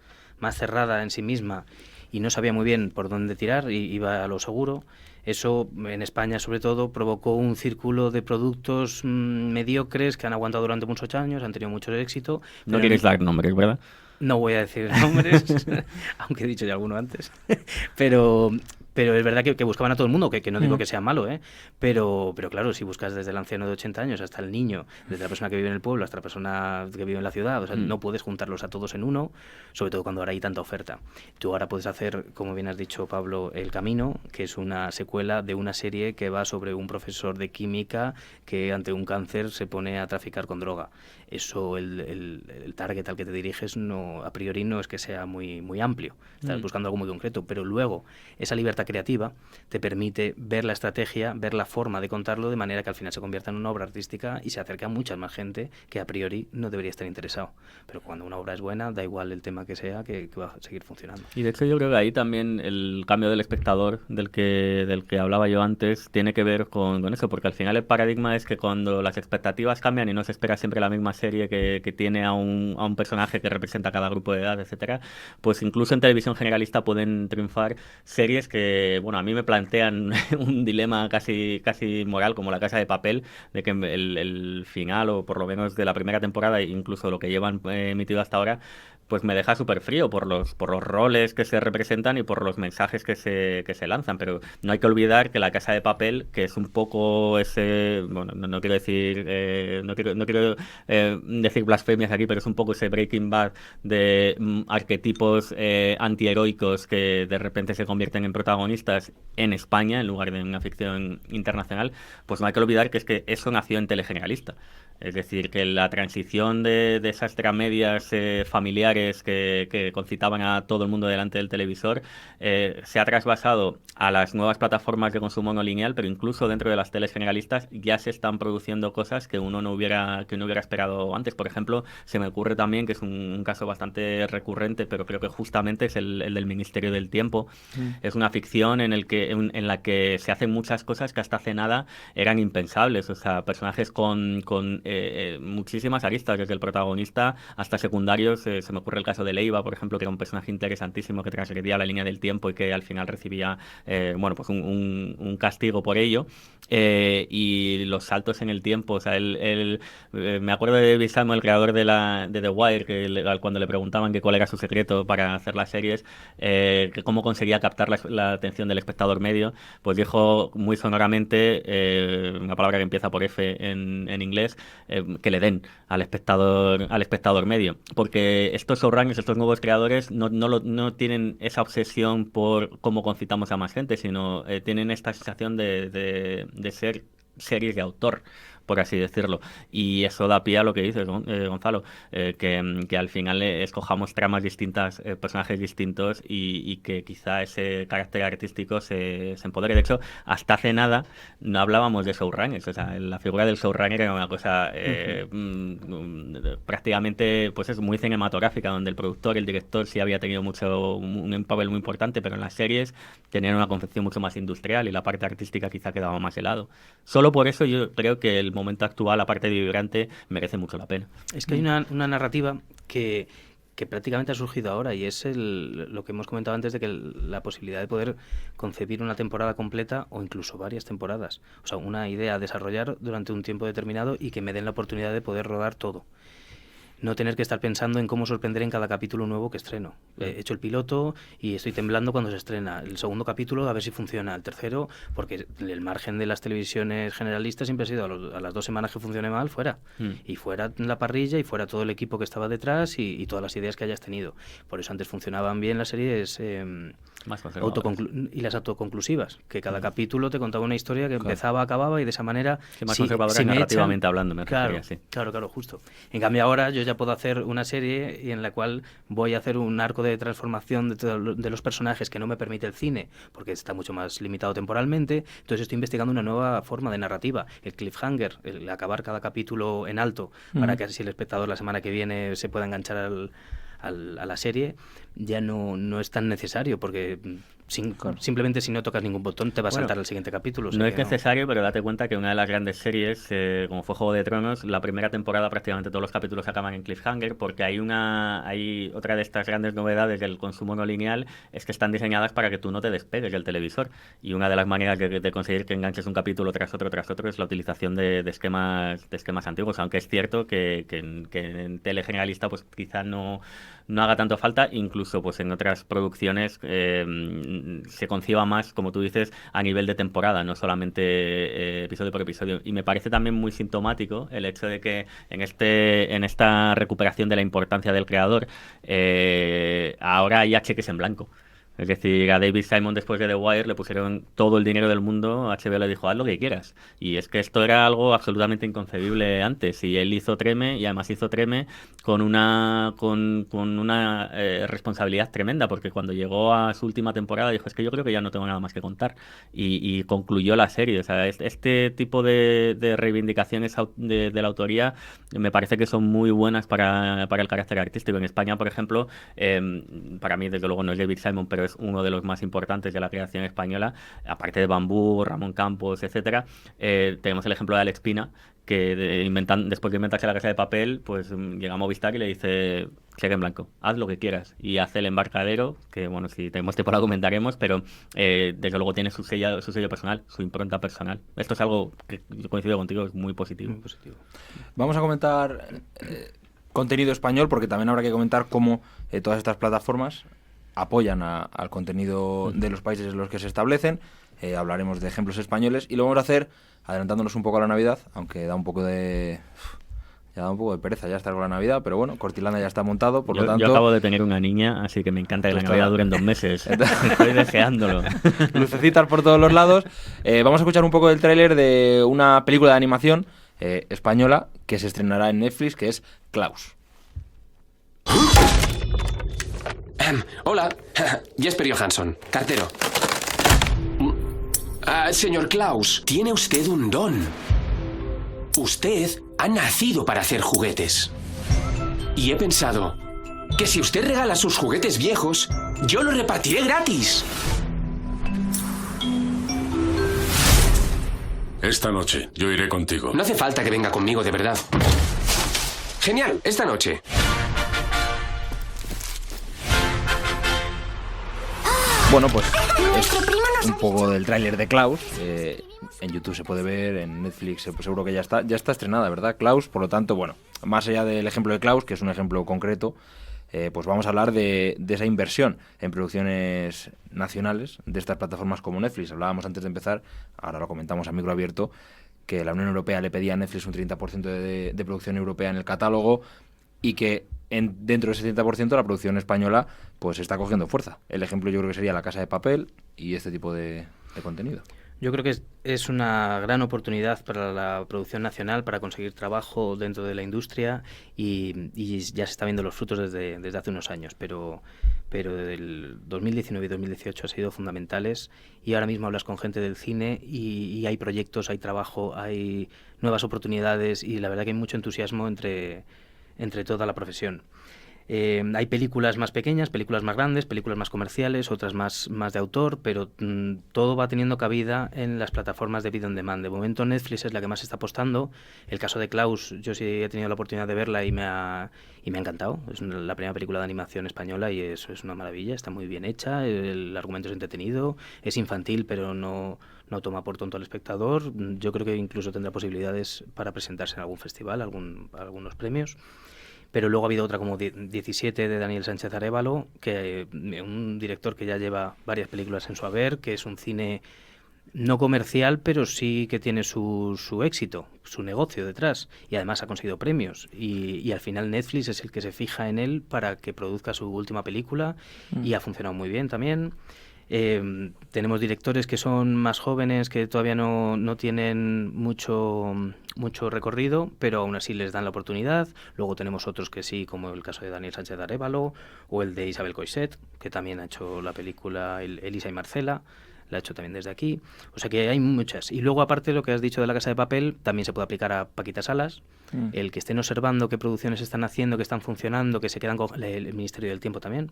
cerrada en sí misma y no sabía muy bien por dónde tirar, y iba a lo seguro. Eso, en España sobre todo, provocó un círculo de productos mediocres que han aguantado durante muchos años, han tenido mucho éxito. No quieres dar nombres, ¿verdad? No voy a decir nombres, aunque he dicho ya alguno antes, pero es verdad que buscaban a todo el mundo, que no digo que sea malo, pero claro, si buscas desde el anciano de 80 años hasta el niño, desde la persona que vive en el pueblo hasta la persona que vive en la ciudad, o sea, no puedes juntarlos a todos en uno, sobre todo cuando ahora hay tanta oferta. Tú ahora puedes hacer, como bien has dicho, Pablo, El Camino, que es una secuela de una serie que va sobre un profesor de química que ante un cáncer se pone a traficar con droga. Eso, el target al que te diriges, no, a priori no es que sea muy amplio, estás buscando algo muy concreto, pero luego esa libertad creativa te permite ver la estrategia, ver la forma de contarlo, de manera que al final se convierta en una obra artística y se acerca a mucha más gente que a priori no debería estar interesado. Pero cuando una obra es buena, da igual el tema que sea, que va a seguir funcionando. Y de hecho yo creo que ahí también el cambio del espectador del que hablaba yo antes tiene que ver con eso, porque al final el paradigma es que cuando las expectativas cambian y no se espera siempre la misma serie que tiene a un personaje que representa a cada grupo de edad, etcétera, pues incluso en televisión generalista pueden triunfar series que, bueno, a mí me plantean un dilema casi moral, como La Casa de Papel, de que el final, o por lo menos de la primera temporada, incluso lo que llevan emitido hasta ahora, pues me deja súper frío por los roles que se representan y por los mensajes que se lanzan. Pero no hay que olvidar que La Casa de Papel, que es un poco ese, bueno, no quiero decir decir blasfemias aquí, pero es un poco ese Breaking Bad de arquetipos antiheroicos que de repente se convierten en protagonistas en España en lugar de en una ficción internacional. Pues no hay que olvidar que es que eso nació en Telegeneralista. Es decir, que la transición de esas dramedias familiares que concitaban a todo el mundo delante del televisor se ha trasvasado a las nuevas plataformas de consumo no lineal, pero incluso dentro de las teles generalistas ya se están produciendo cosas que uno no hubiera esperado antes. Por ejemplo, se me ocurre también, que es un caso bastante recurrente, pero creo que justamente es el del Ministerio del Tiempo. Es una ficción en la que se hacen muchas cosas que hasta hace nada eran impensables. O sea, personajes con muchísimas aristas, desde el protagonista hasta secundarios. Se me ocurre el caso de Leiva, por ejemplo, que era un personaje interesantísimo que transgredía la línea del tiempo y que al final recibía pues un castigo por ello. Y los saltos en el tiempo, o sea, me acuerdo de David Simon, el creador de The Wire, que cuando le preguntaban que cuál era su secreto para hacer las series, que cómo conseguía captar la atención del espectador medio, pues dijo muy sonoramente, una palabra que empieza por F en inglés, que le den al espectador medio, porque estos showrunners, estos nuevos creadores no tienen esa obsesión por cómo concitamos a más gente, sino tienen esta sensación de ser series de autor, por así decirlo, y eso da pie a lo que dices, Gonzalo, que al final escojamos tramas distintas, personajes distintos, y que quizá ese carácter artístico se empodere. De hecho, hasta hace nada no hablábamos de showrunners, o sea, la figura del showrunner era una cosa prácticamente, pues es muy cinematográfica, donde el productor, el director sí había tenido un papel muy importante, pero en las series tenían una concepción mucho más industrial y la parte artística quizá quedaba más de lado. Solo por eso yo creo que el momento actual, la parte de Vibrante, merece mucho la pena. Es que hay una narrativa que que prácticamente ha surgido ahora, y es lo que hemos comentado antes de que la posibilidad de poder concebir una temporada completa o incluso varias temporadas. O sea, una idea a desarrollar durante un tiempo determinado y que me den la oportunidad de poder rodar todo. No tener que estar pensando en cómo sorprender en cada capítulo nuevo que estreno. He hecho el piloto y estoy temblando cuando se estrena. El segundo capítulo a ver si funciona. El tercero, porque el margen de las televisiones generalistas siempre ha sido a las 2 semanas que funcione mal, fuera. Y fuera la parrilla y fuera todo el equipo que estaba detrás y todas las ideas que hayas tenido. Por eso antes funcionaban bien las series Más y las autoconclusivas, que cada capítulo te contaba una historia que empezaba, acababa y de esa manera... Que más conservadora narrativamente hablando, me refería, sí. Claro, justo. En cambio ahora yo ya puedo hacer una serie en la cual voy a hacer un arco de transformación de los personajes que no me permite el cine, porque está mucho más limitado temporalmente. Entonces estoy investigando una nueva forma de narrativa, el cliffhanger, el acabar cada capítulo en alto, para que así el espectador la semana que viene se pueda enganchar a la serie. Ya no es tan necesario, porque simplemente si no tocas ningún botón te va a saltar al siguiente capítulo. O sea no es necesario, pero date cuenta que una de las grandes series, como fue Juego de Tronos, la primera temporada prácticamente todos los capítulos acaban en cliffhanger, porque hay otra de estas grandes novedades del consumo no lineal, es que están diseñadas para que tú no te despegues del televisor, y una de las maneras de conseguir que enganches un capítulo tras otro es la utilización de esquemas antiguos, aunque es cierto que en tele generalista pues quizá no haga tanto falta, incluso pues en otras producciones se conciba más, como tú dices, a nivel de temporada, no solamente episodio por episodio. Y me parece también muy sintomático el hecho de que en esta recuperación de la importancia del creador, ahora hay cheques en blanco. Es decir, a David Simon después de The Wire le pusieron todo el dinero del mundo, HBO le dijo, haz lo que quieras. Y es que esto era algo absolutamente inconcebible antes. Y él hizo Treme, y además hizo Treme con una responsabilidad tremenda, porque cuando llegó a su última temporada dijo, es que yo creo que ya no tengo nada más que contar. Y concluyó la serie. O sea, este tipo de reivindicaciones de la autoría me parece que son muy buenas para el carácter artístico. En España, por ejemplo, para mí, desde luego, no es David Simon, pero es uno de los más importantes de la creación española, aparte de Bambú, Ramón Campos, etcétera. Tenemos el ejemplo de Alex Pina, que después de inventarse La Casa de Papel, pues llega a Movistar y le dice, cheque en blanco, haz lo que quieras, y hace El Embarcadero, que bueno, si tenemos tiempo lo comentaremos, pero desde luego tiene su sello personal, su impronta personal. Esto es algo que yo coincido contigo, es muy positivo. Muy positivo. Vamos a comentar contenido español, porque también habrá que comentar cómo todas estas plataformas apoyan al contenido de los países en los que se establecen. Hablaremos de ejemplos españoles y lo vamos a hacer adelantándonos un poco a la Navidad, aunque da un poco de pereza ya estar con la Navidad, pero bueno, Cortilanda ya está montado, por lo tanto... Yo acabo de tener una niña, así que me encanta que la Navidad dure en 2 meses. Estoy deseándolo. Lucecitas por todos los lados. Vamos a escuchar un poco del tráiler de una película de animación española que se estrenará en Netflix, que es Klaus. Hola, Jesper Johansson, cartero. Señor Klaus, tiene usted un don. Usted ha nacido para hacer juguetes. Y he pensado que si usted regala sus juguetes viejos, yo los repartiré gratis. Esta noche yo iré contigo. No hace falta que venga conmigo, de verdad. Genial, esta noche. Bueno, pues es un poco del tráiler de Klaus. En YouTube se puede ver, en Netflix seguro que ya está estrenada, ¿verdad? Klaus, por lo tanto, bueno, más allá del ejemplo de Klaus, que es un ejemplo concreto, pues vamos a hablar de esa inversión en producciones nacionales de estas plataformas como Netflix. Hablábamos antes de empezar, ahora lo comentamos a micro abierto, que la Unión Europea le pedía a Netflix un 30% de producción europea en el catálogo, y que dentro de ese 30% la producción española pues está cogiendo fuerza. El ejemplo yo creo que sería La Casa de Papel y este tipo de contenido. Yo creo que es una gran oportunidad para la producción nacional, para conseguir trabajo dentro de la industria, y ya se está viendo los frutos desde hace unos años, pero el 2019 y 2018 han sido fundamentales, y ahora mismo hablas con gente del cine y hay proyectos, hay trabajo, hay nuevas oportunidades, y la verdad que hay mucho entusiasmo entre toda la profesión. Hay películas más pequeñas, películas más grandes, películas más comerciales, otras más de autor, pero todo va teniendo cabida en las plataformas de video on demand. De momento Netflix es la que más está apostando. El caso de Klaus, yo sí he tenido la oportunidad de verla y me ha encantado. Es la primera película de animación española y eso es una maravilla, está muy bien hecha, el argumento es entretenido, es infantil pero no toma por tonto al espectador. Yo creo que incluso tendrá posibilidades para presentarse en algún festival, algunos premios. Pero luego ha habido otra como 17 de Daniel Sánchez Arévalo, que un director que ya lleva varias películas en su haber, que es un cine no comercial, pero sí que tiene su éxito, su negocio detrás, y además ha conseguido premios. Y al final Netflix es el que se fija en él para que produzca su última película, y ha funcionado muy bien también. Tenemos directores que son más jóvenes, que todavía no tienen mucho recorrido, pero aún así les dan la oportunidad. Luego tenemos otros que sí, como el caso de Daniel Sánchez Arévalo o el de Isabel Coixet, que también ha hecho la película Elisa y Marcela, la ha hecho también desde aquí. O sea que hay muchas. Y luego, aparte de lo que has dicho de La Casa de Papel, también se puede aplicar a Paquita Salas. El que estén observando qué producciones están haciendo, que están funcionando, que se quedan con el Ministerio del Tiempo también.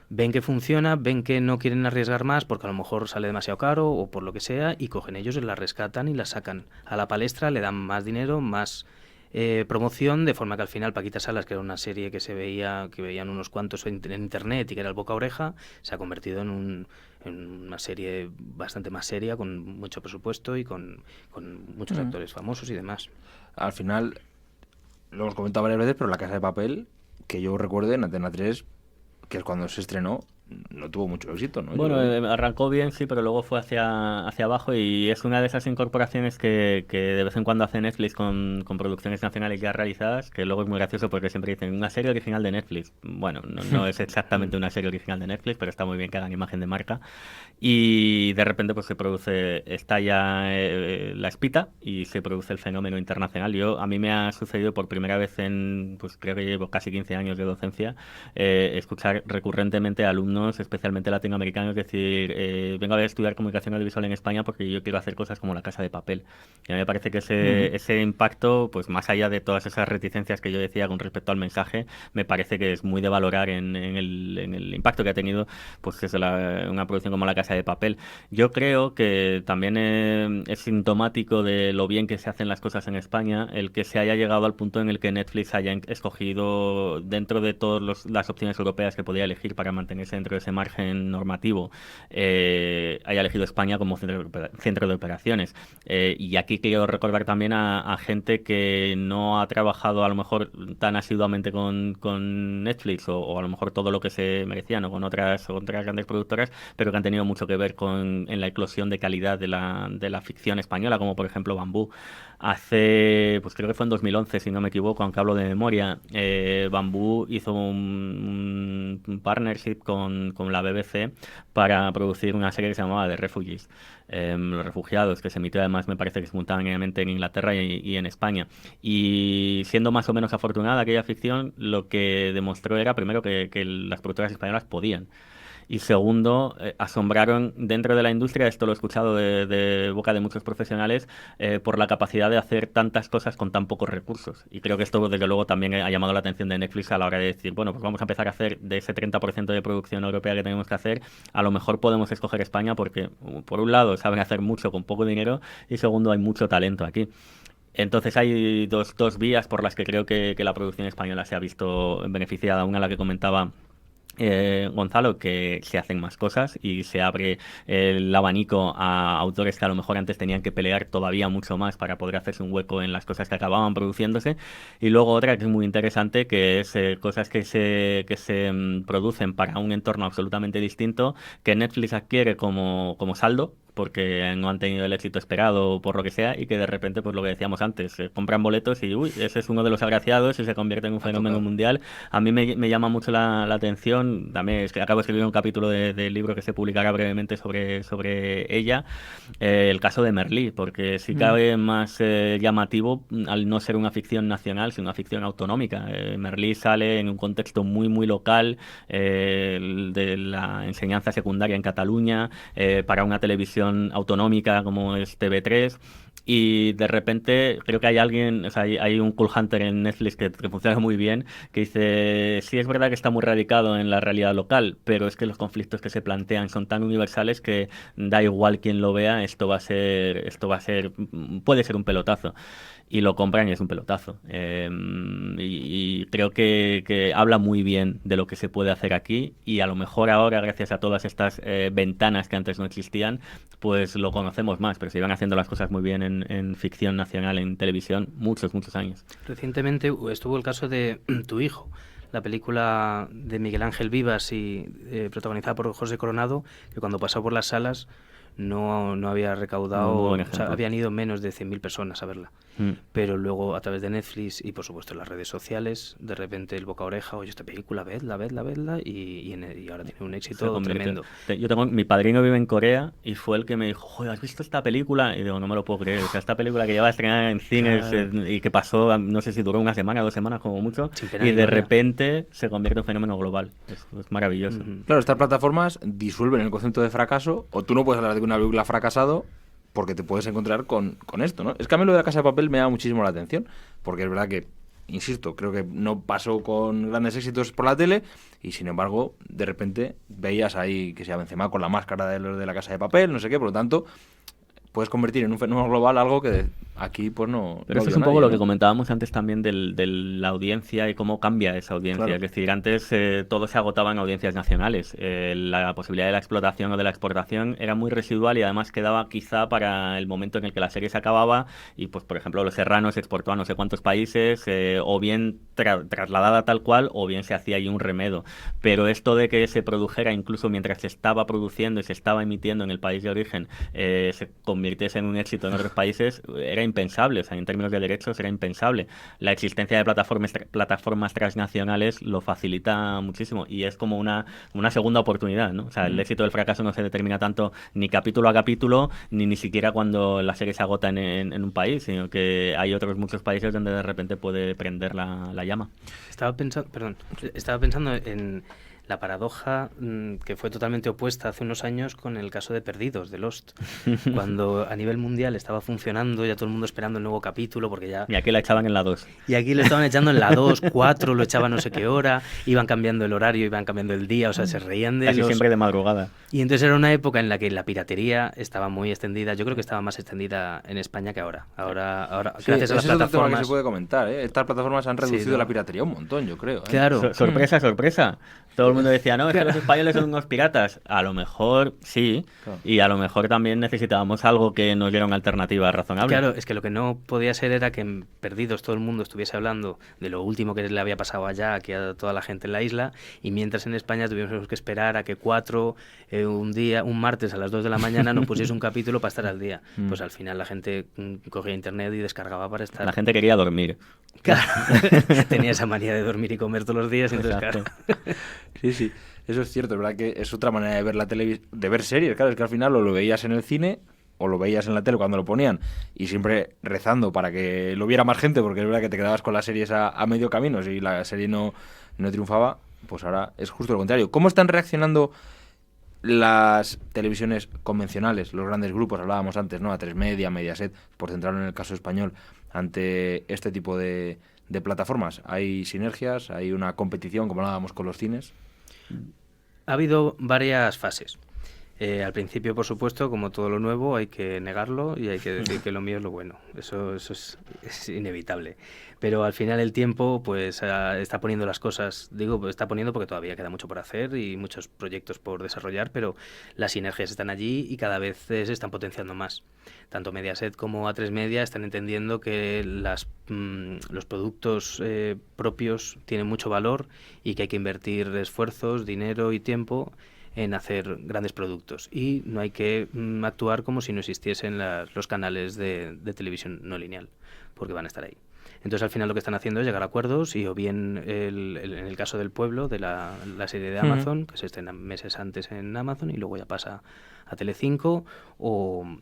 Ven que funciona, ven que no quieren arriesgar más porque a lo mejor sale demasiado caro o por lo que sea, y cogen ellos, la rescatan y la sacan a la palestra, le dan más dinero, más promoción, de forma que al final Paquita Salas, que era una serie que veían unos cuantos en internet y que era el boca a oreja, se ha convertido en una serie bastante más seria, con mucho presupuesto y con muchos actores famosos y demás. Al final, lo hemos comentado varias veces, pero La Casa de Papel, que yo recuerde en Antena 3, que es cuando se estrenó, no tuvo mucho éxito, ¿no? Bueno, arrancó bien, sí, pero luego fue hacia abajo, y es una de esas incorporaciones que de vez en cuando hace Netflix con producciones nacionales ya realizadas, que luego es muy gracioso porque siempre dicen una serie original de Netflix. Bueno, no es exactamente una serie original de Netflix, pero está muy bien que hagan imagen de marca. Y de repente pues se produce, estalla la espita y se produce el fenómeno internacional. A mí me ha sucedido por primera vez pues creo que llevo casi 15 años de docencia, escuchar recurrentemente a alumnos, especialmente latinoamericanos, decir, vengo a estudiar comunicación audiovisual en España porque yo quiero hacer cosas como La Casa de Papel. Y a mí me parece que ese impacto, pues más allá de todas esas reticencias que yo decía con respecto al mensaje, me parece que es muy de valorar en el impacto que ha tenido pues una producción como La Casa de Papel. Yo creo que también es sintomático de lo bien que se hacen las cosas en España el que se haya llegado al punto en el que Netflix haya escogido, dentro de todas las opciones europeas que podía elegir para mantenerse dentro de ese margen normativo, haya elegido España como centro de operaciones. Y aquí quiero recordar también a gente que no ha trabajado a lo mejor tan asiduamente con Netflix o a lo mejor todo lo que se merecían, o con otras grandes productoras, pero que han tenido mucho que ver en la eclosión de calidad de la ficción española, como por ejemplo Bambú. Pues creo que fue en 2011, si no me equivoco, aunque hablo de memoria, Bambú hizo un partnership con la BBC para producir una serie que se llamaba The Refugees, Los Refugiados, que se emitió además, me parece que simultáneamente en Inglaterra y en España. Y siendo más o menos afortunada aquella ficción, lo que demostró era, primero, que las productoras españolas podían. Y segundo, asombraron dentro de la industria, esto lo he escuchado de boca de muchos profesionales, por la capacidad de hacer tantas cosas con tan pocos recursos. Y creo que esto, desde luego, también ha llamado la atención de Netflix a la hora de decir, bueno, pues vamos a empezar a hacer de ese 30% de producción europea que tenemos que hacer, a lo mejor podemos escoger España porque, por un lado, saben hacer mucho con poco dinero, y segundo, hay mucho talento aquí. Entonces hay dos vías por las que creo que la producción española se ha visto beneficiada. Una, la que comentaba Gonzalo, que se hacen más cosas y se abre el abanico a autores que a lo mejor antes tenían que pelear todavía mucho más para poder hacerse un hueco en las cosas que acababan produciéndose. Y luego otra que es muy interesante, que es cosas que se producen para un entorno absolutamente distinto, que Netflix adquiere como saldo porque no han tenido el éxito esperado por lo que sea, y que de repente, pues lo que decíamos antes, compran boletos y ese es uno de los agraciados y se convierte en un fenómeno mundial. A mí me llama mucho la atención, también es que acabo de escribir un capítulo del libro que se publicará brevemente sobre ella, el caso de Merlí, porque si cabe más llamativo, al no ser una ficción nacional, sino una ficción autonómica. Merlí sale en un contexto muy, muy local, de la enseñanza secundaria en Cataluña, para una televisión autonómica como es TV3, y de repente creo que hay alguien, o sea, hay un Cool Hunter en Netflix que funciona muy bien, que dice, sí es verdad que está muy radicado en la realidad local, pero es que los conflictos que se plantean son tan universales que da igual quien lo vea, puede ser un pelotazo. Y lo compran y es un pelotazo. Y creo que habla muy bien de lo que se puede hacer aquí, y a lo mejor ahora, gracias a todas estas ventanas que antes no existían, pues lo conocemos más, pero se iban haciendo las cosas muy bien en ficción nacional, en televisión, muchos años. Recientemente estuvo el caso de Tu hijo, la película de Miguel Ángel Vivas y protagonizada por José Coronado, que cuando pasó por las salas no había recaudado, Muy buen o sea, ejemplo. habían ido menos de 100.000 personas a verla. Pero luego a través de Netflix y por supuesto en las redes sociales, de repente el boca a oreja, oye, esta película, vedla, y ahora tiene un Se éxito convirtió. tremendo. Mi padrino vive en Corea y fue el que me dijo, joder, ¿has visto esta película? Y digo, no me lo puedo creer. O sea, esta película que lleva estrenada en cines y que pasó, no sé si duró una semana, 2 semanas como mucho, Sin pena y ni de gloria. repente se convierte en un fenómeno global. Es maravilloso. Claro, estas plataformas disuelven el concepto de fracaso, o tú no puedes hablar de una película fracasado porque te puedes encontrar con esto, ¿no? Es que a mí lo de La Casa de Papel me da muchísimo la atención, porque es verdad que, insisto, creo que no pasó con grandes éxitos por la tele, y sin embargo, de repente veías ahí que se llama Benzema con la máscara de los de La Casa de Papel, no sé qué, por lo tanto, puedes convertir en un fenómeno global algo que aquí pues no. Pero no eso es vio un poco nadie, lo ¿no? que comentábamos antes también de la audiencia y cómo cambia esa audiencia. Claro. Es decir, antes todo se agotaba en audiencias nacionales. La posibilidad de la explotación o de la exportación era muy residual y además quedaba quizá para el momento en el que la serie se acababa y, pues, por ejemplo, Los Serranos se exportó a no sé cuántos países, o bien trasladada tal cual, o bien se hacía ahí un remedo. Pero esto de que se produjera incluso mientras se estaba produciendo y se estaba emitiendo en el país de origen, se convirtiese en un éxito en otros países, era impensable. O sea, en términos de derechos era impensable. La existencia de plataformas transnacionales lo facilita muchísimo y es como una segunda oportunidad, ¿no? O sea, el éxito del fracaso no se determina tanto ni capítulo a capítulo, ni siquiera cuando la serie se agota en un país, sino que hay otros muchos países donde de repente puede prender la llama. Estaba pensando en la paradoja que fue totalmente opuesta hace unos años con el caso de Perdidos, de Lost. Cuando a nivel mundial estaba funcionando, ya todo el mundo esperando el nuevo capítulo, porque ya... Y aquí la echaban en la 2. Y aquí lo estaban echando en la 2, 4, lo echaban no sé qué hora, iban cambiando el horario, iban cambiando el día, o sea, se reían de Casi los... siempre de madrugada. Y entonces era una época en la que la piratería estaba muy extendida. Yo creo que estaba más extendida en España que ahora. Ahora Sí, gracias a ese las es otro tema que plataformas... se puede comentar, ¿eh? Estas plataformas han reducido ¿no? la piratería un montón, yo creo, ¿eh? Claro. Sorpresa, sorpresa. Todo el mundo decía, no, es que los españoles son unos piratas. A lo mejor sí, Claro. y a lo mejor también necesitábamos algo que nos diera una alternativa razonable. Claro, es que lo que no podía ser era que en Perdidos todo el mundo estuviese hablando de lo último que le había pasado allá, aquí a toda la gente en la isla, y mientras en España tuvimos que esperar a que 4, un martes a las 2 de la mañana, nos pusiese un capítulo para estar al día. Pues al final la gente cogía internet y descargaba para estar... La gente quería dormir. Claro, tenía esa manía de dormir y comer todos los días, entonces Exacto. claro. Sí, sí, eso es cierto, es verdad que es otra manera de ver la de ver series, claro, es que al final o lo veías en el cine o lo veías en la tele cuando lo ponían y siempre rezando para que lo viera más gente, porque es verdad que te quedabas con las series a medio camino si la serie no triunfaba, pues ahora es justo lo contrario. ¿Cómo están reaccionando las televisiones convencionales, los grandes grupos, hablábamos antes, ¿no? A3 Media, Mediaset, por centrarlo en el caso español, ante este tipo de plataformas? ¿Hay sinergias? ¿Hay una competición, como hablábamos con los cines? Ha habido varias fases. Al principio, por supuesto, como todo lo nuevo, hay que negarlo y hay que decir que lo mío es lo bueno. Eso es inevitable. Pero al final el tiempo pues está poniendo las cosas, digo, está poniendo porque todavía queda mucho por hacer y muchos proyectos por desarrollar, pero las sinergias están allí y cada vez se están potenciando más. Tanto Mediaset como A3 Media están entendiendo que los productos propios tienen mucho valor y que hay que invertir esfuerzos, dinero y tiempo en hacer grandes productos y no hay que actuar como si no existiesen los canales de televisión no lineal, porque van a estar ahí. Entonces al final lo que están haciendo es llegar a acuerdos y o bien en el caso del Pueblo, de la serie de Amazon, que se estrena meses antes en Amazon y luego ya pasa a Telecinco, o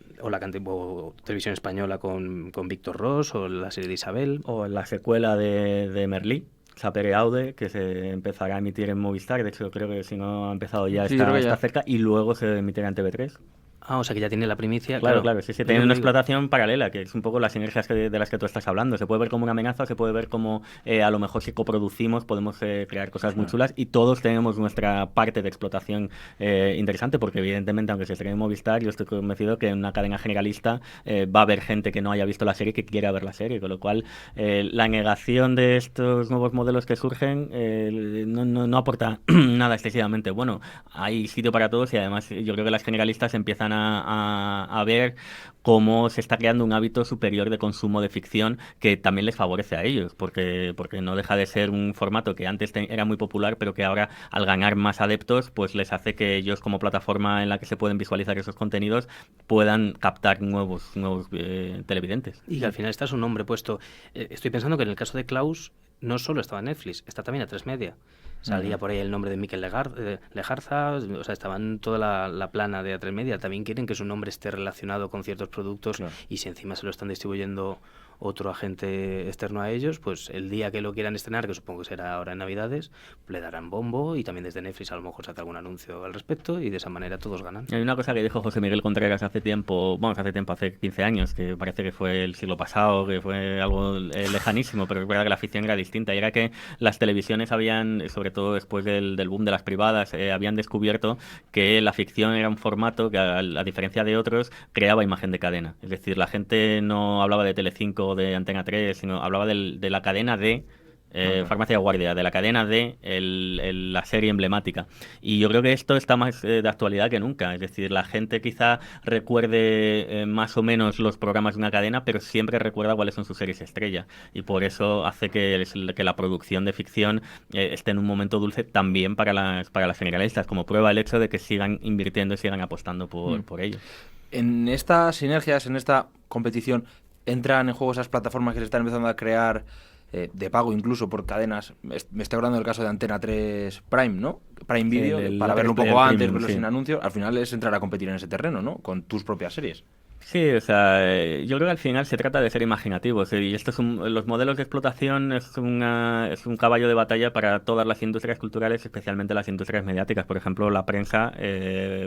Televisión Española con Víctor Ros, o la serie de Isabel. O la secuela de Merlí, Sapere Aude, que se empezará a emitir en Movistar. De hecho, creo que si no ha empezado ya, Sí, creo que está ya. cerca. Y luego se emitirá en TV3. Ah, o sea que ya tiene la primicia. Claro, sí, tiene una explotación paralela, que es un poco las sinergias de las que tú estás hablando. Se puede ver como una amenaza, se puede ver como a lo mejor si coproducimos podemos crear cosas muy chulas y todos tenemos nuestra parte de explotación interesante, porque evidentemente, aunque se estrene en Movistar, yo estoy convencido que en una cadena generalista va a haber gente que no haya visto la serie que quiera ver la serie, con lo cual la negación de estos nuevos modelos que surgen no aporta nada excesivamente bueno. Hay sitio para todos y además yo creo que las generalistas empiezan a ver cómo se está creando un hábito superior de consumo de ficción que también les favorece a ellos, porque no deja de ser un formato que antes era muy popular, pero que ahora al ganar más adeptos, pues les hace que ellos como plataforma en la que se pueden visualizar esos contenidos puedan captar nuevos televidentes. Y que al final está su nombre puesto. Estoy pensando que en el caso de Klaus no solo estaba en Netflix, está también a 3Media. Salía por ahí el nombre de Mikel Lejarza, o sea, estaban toda la plana de A3Media. También quieren que su nombre esté relacionado con ciertos productos, y si encima se lo están distribuyendo otro agente externo a ellos, pues el día que lo quieran estrenar, que supongo que será ahora en Navidades, le darán bombo y también desde Netflix a lo mejor se hace algún anuncio al respecto y de esa manera todos ganan. Hay una cosa que dijo José Miguel Contreras hace 15 años, que parece que fue el siglo pasado, que fue algo lejanísimo, pero es verdad que la ficción era distinta, y era que las televisiones habían, sobre todo después del boom de las privadas, habían descubierto que la ficción era un formato que, a diferencia de otros, creaba imagen de cadena. Es decir, la gente no hablaba de Telecinco o de Antena 3, sino hablaba de la cadena de Farmacia Guardia, de la cadena de la serie emblemática. Y yo creo que esto está más de actualidad que nunca. Es decir, la gente quizá recuerde más o menos los programas de una cadena, pero siempre recuerda cuáles son sus series estrella. Y por eso hace que la producción de ficción esté en un momento dulce también para las generalistas, como prueba el hecho de que sigan invirtiendo y sigan apostando por ello. En estas sinergias, en esta competición, entran en juego esas plataformas que se están empezando a crear de pago incluso por cadenas. Me estoy hablando del caso de Antena 3 Prime, ¿no? Prime Video, para verlo un poco antes, verlo sin anuncios. Al final es entrar a competir en ese terreno, ¿no? Con tus propias series. Sí, o sea, yo creo que al final se trata de ser imaginativos, y esto los modelos de explotación es un caballo de batalla para todas las industrias culturales, especialmente las industrias mediáticas. Por ejemplo, la prensa,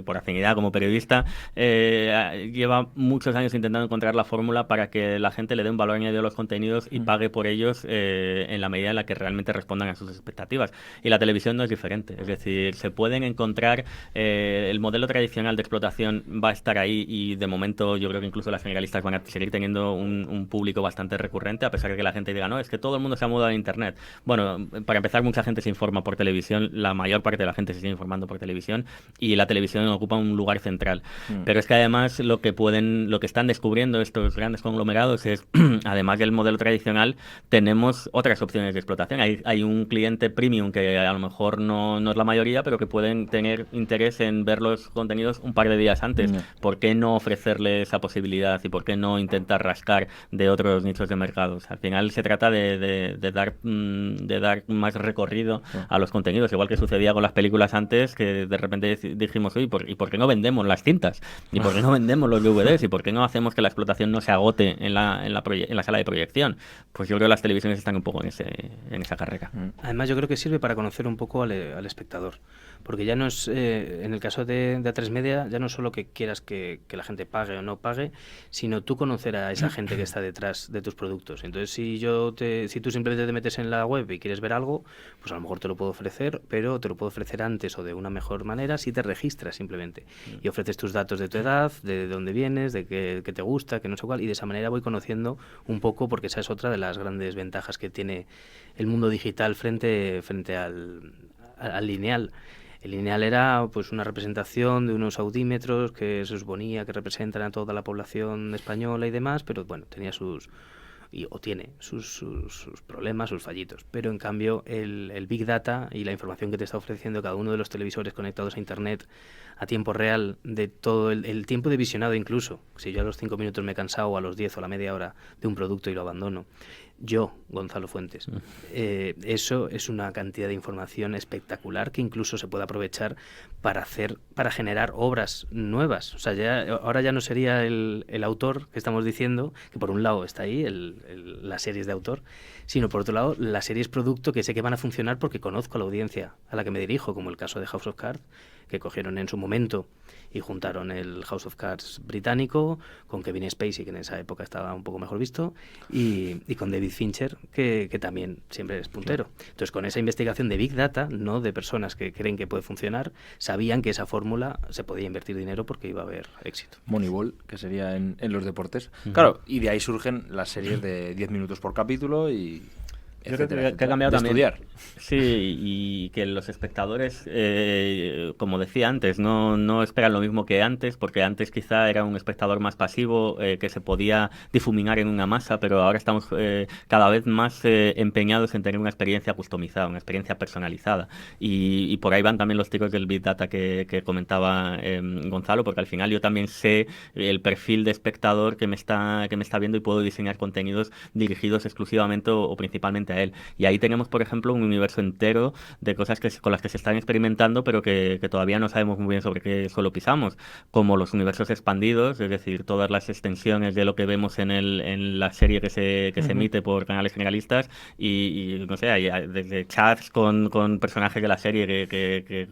por afinidad como periodista, lleva muchos años intentando encontrar la fórmula para que la gente le dé un valor añadido a los contenidos y pague por ellos en la medida en la que realmente respondan a sus expectativas. Y la televisión no es diferente, es decir, se pueden encontrar, el modelo tradicional de explotación va a estar ahí, y de momento yo creo que incluso las generalistas van a seguir teniendo un público bastante recurrente, a pesar de que la gente diga, no, es que todo el mundo se ha mudado a Internet. Bueno, para empezar, mucha gente se informa por televisión, la mayor parte de la gente se sigue informando por televisión, y la televisión ocupa un lugar central. Pero es que además lo que están descubriendo estos grandes conglomerados es, además del modelo tradicional, tenemos otras opciones de explotación. Hay un cliente premium que a lo mejor no es la mayoría, pero que pueden tener interés en ver los contenidos un par de días antes. ¿Por qué no ofrecerles esa posibilidad y por qué no intentar rascar de otros nichos de mercados? Al final se trata de dar más recorrido a los contenidos, igual que sucedía con las películas antes, que de repente dijimos, ¿y por qué no vendemos las cintas? ¿Y por qué no vendemos los DVDs? ¿Y por qué no hacemos que la explotación no se agote en la sala de proyección? Pues yo creo que las televisiones están un poco en esa carrera. Además, yo creo que sirve para conocer un poco al espectador, porque ya no es, en el caso de A3Media, ya no solo que quieras que la gente pague o no pague, sino tú conocer a esa gente que está detrás de tus productos. Entonces, si tú simplemente te metes en la web y quieres ver algo, pues a lo mejor te lo puedo ofrecer, pero te lo puedo ofrecer antes o de una mejor manera si te registras simplemente y ofreces tus datos de tu edad, de dónde vienes, de qué te gusta, que no sé cuál, y de esa manera voy conociendo un poco, porque esa es otra de las grandes ventajas que tiene el mundo digital frente al lineal. El lineal era pues una representación de unos audímetros que se suponía que representan a toda la población española y demás, pero bueno, tenía tiene sus problemas, sus fallitos. Pero en cambio el Big Data y la información que te está ofreciendo cada uno de los televisores conectados a Internet a tiempo real, de todo el tiempo de visionado incluso, si yo a los 5 minutos me he cansado, o a los 10 o a la media hora de un producto y lo abandono, yo, Gonzalo Fuentes, eso es una cantidad de información espectacular que incluso se puede aprovechar para generar obras nuevas. O sea, ahora ya no sería el autor que estamos diciendo, que por un lado está ahí, las series de autor, sino por otro lado las series producto que sé que van a funcionar porque conozco a la audiencia a la que me dirijo, como el caso de House of Cards. que cogieron en su momento y juntaron el House of Cards británico con Kevin Spacey, que en esa época estaba un poco mejor visto, y con David Fincher, que también siempre es puntero. Entonces, con esa investigación de Big Data, no de personas que creen que puede funcionar, sabían que esa fórmula se podía invertir dinero porque iba a haber éxito. Moneyball, que sería en los deportes. Claro, y de ahí surgen las series de 10 minutos por capítulo y... Yo creo etcétera, que ha cambiado de también. estudiar. Sí, y que los espectadores, como decía antes, no esperan lo mismo que antes, porque antes quizá era un espectador más pasivo, que se podía difuminar en una masa, pero ahora estamos cada vez más empeñados en tener una experiencia customizada, una experiencia personalizada. Y por ahí van también los tiros del Big Data que comentaba Gonzalo, porque al final yo también sé el perfil de espectador que me está viendo y puedo diseñar contenidos dirigidos exclusivamente o principalmente a él. Y ahí tenemos, por ejemplo, un universo entero de cosas con las que se están experimentando, pero que todavía no sabemos muy bien sobre qué suelo pisamos, como los universos expandidos, es decir, todas las extensiones de lo que vemos en la serie que se emite por canales generalistas y no sé, desde chats con personajes de la serie que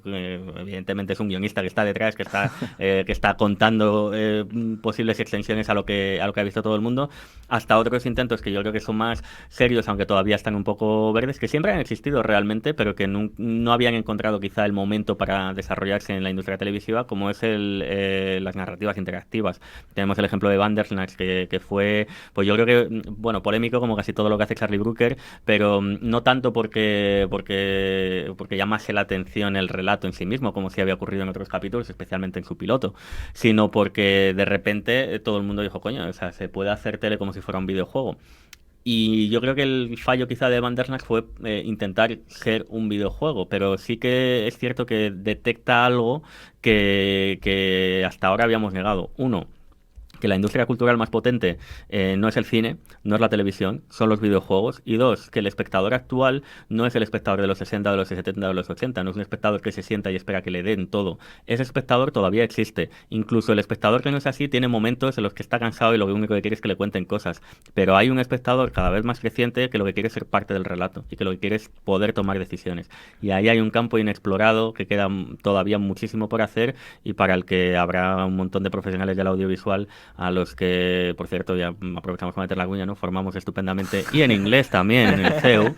evidentemente es un guionista que está detrás, que está contando posibles extensiones a lo que ha visto todo el mundo, hasta otros intentos que yo creo que son más serios, aunque todavía están un poco verdes, que siempre han existido realmente, pero que no habían encontrado quizá el momento para desarrollarse en la industria televisiva, como es las narrativas interactivas. Tenemos el ejemplo de Bandersnatch, que fue, pues yo creo que, bueno, polémico como casi todo lo que hace Charlie Brooker, pero no tanto porque llamase la atención el relato en sí mismo, como si había ocurrido en otros capítulos, especialmente en su piloto, sino porque de repente todo el mundo dijo, coño, o sea, se puede hacer tele como si fuera un videojuego. Y yo creo que el fallo quizá de Bandersnatch fue intentar ser un videojuego, pero sí que es cierto que detecta algo que hasta ahora habíamos negado. Uno, que la industria cultural más potente no es el cine, no es la televisión, son los videojuegos. Y dos, que el espectador actual no es el espectador de los 60, de los 70, de los 80, no es un espectador que se sienta y espera que le den todo. Ese espectador todavía existe. Incluso el espectador que no es así tiene momentos en los que está cansado y lo único que quiere es que le cuenten cosas. Pero hay un espectador cada vez más creciente que lo que quiere es ser parte del relato y que lo que quiere es poder tomar decisiones. Y ahí hay un campo inexplorado que queda todavía muchísimo por hacer y para el que habrá un montón de profesionales del audiovisual a los que, por cierto, ya aprovechamos para meter la cuña, ¿no? Formamos estupendamente, y en inglés también, en el CEU,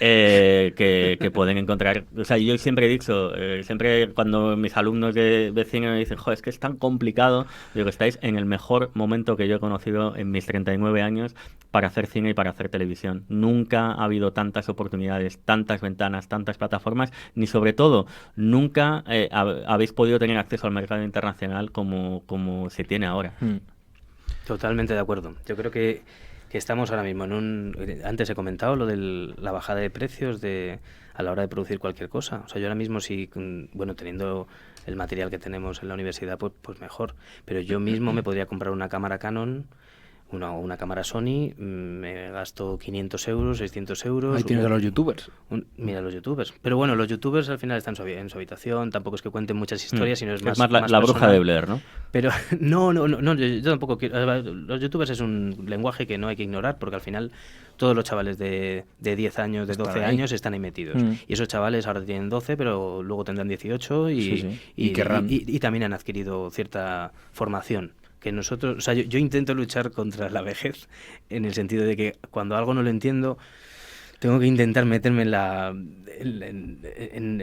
que pueden encontrar... O sea, yo siempre he dicho, siempre cuando mis alumnos de cine me dicen, joder, es que es tan complicado, digo, estáis en el mejor momento que yo he conocido en mis 39 años para hacer cine y para hacer televisión. Nunca ha habido tantas oportunidades, tantas ventanas, tantas plataformas, ni sobre todo, nunca habéis podido tener acceso al mercado internacional como se tiene ahora. Totalmente de acuerdo. Yo creo que estamos ahora mismo antes he comentado lo de la bajada de precios a la hora de producir cualquier cosa. O sea, yo ahora mismo teniendo el material que tenemos en la universidad, pues mejor. Pero yo mismo me podría comprar una cámara Canon, una cámara Sony, me gasto 500 euros, 600 euros. Ahí tienes a los youtubers. Mira los youtubers. Pero bueno, los youtubers al final están en su habitación, tampoco es que cuenten muchas historias, sino es más la bruja de Blair, ¿no? Pero no, yo tampoco quiero... Los youtubers es un lenguaje que no hay que ignorar, porque al final todos los chavales de 10 años, de 12 años están ahí metidos. Y esos chavales ahora tienen 12, pero luego tendrán 18 y también han adquirido cierta formación. Que nosotros, o sea, yo intento luchar contra la vejez en el sentido de que cuando algo no lo entiendo tengo que intentar meterme en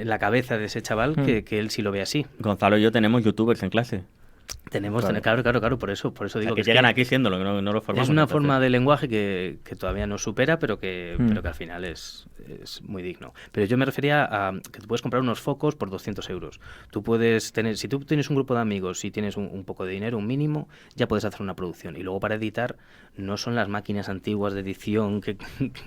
la cabeza de ese chaval que él sí lo ve así. Gonzalo y yo tenemos youtubers en clase. Claro, por eso digo que llegan aquí siéndolo, que no lo formamos. Es una forma de lenguaje que todavía no supera, pero que al final es muy digno. Pero yo me refería a que tú puedes comprar unos focos por 200 euros. Tú puedes tener, si tú tienes un grupo de amigos, si tienes un poco de dinero, un mínimo, ya puedes hacer una producción. Y luego para editar, no son las máquinas antiguas de edición que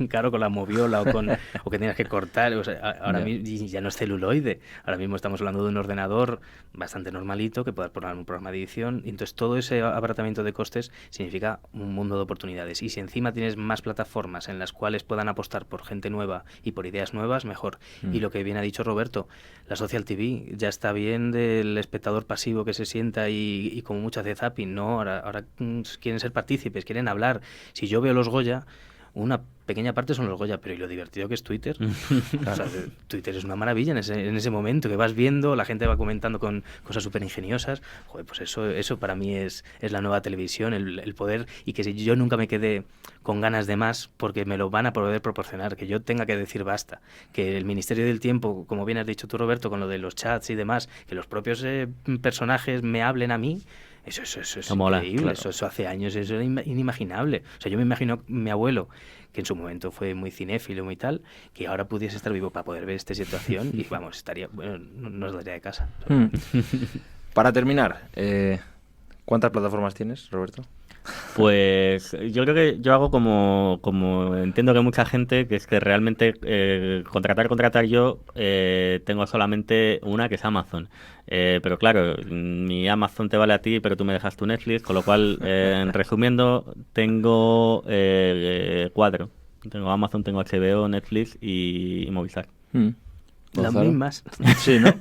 claro, con la moviola o que tienes que cortar. O sea, ahora mismo ya no es celuloide. Ahora mismo estamos hablando de un ordenador bastante normalito que puedas poner un programa de edición. Y entonces todo ese abaratamiento de costes significa un mundo de oportunidades. Y si encima tienes más plataformas en las cuales puedan apostar por gente nueva y por ideas nuevas, mejor. Y lo que bien ha dicho Roberto, la social TV ya está bien del espectador pasivo que se sienta y como mucho hace zapping, ¿no? Ahora quieren ser partícipes, quieren hablar. Si yo veo los Goya, una pequeña parte son los Goya, pero ¿y lo divertido que es Twitter? O sea, Twitter es una maravilla en ese momento, que vas viendo, la gente va comentando con cosas súper ingeniosas. Joder, pues eso para mí es la nueva televisión, el poder, y que si yo nunca me quedé con ganas de más, porque me lo van a poder proporcionar, que yo tenga que decir basta, que el Ministerio del Tiempo, como bien has dicho tú, Roberto, con lo de los chats y demás, que los propios personajes me hablen a mí. Eso es increíble, claro. Eso hace años, eso era inimaginable. O sea, yo me imagino mi abuelo, que en su momento fue muy cinéfilo y tal, que ahora pudiese estar vivo para poder ver esta situación y vamos, estaría, bueno, no saldría de casa. Para terminar, ¿cuántas plataformas tienes, Roberto? Pues yo creo que yo hago como entiendo que mucha gente, que es que realmente contratar yo tengo solamente una, que es Amazon. Pero claro, mi Amazon te vale a ti, pero tú me dejas tu Netflix, con lo cual, resumiendo, tengo 4. Tengo Amazon, tengo HBO, Netflix y Movistar. Las mismas. Sí, ¿no?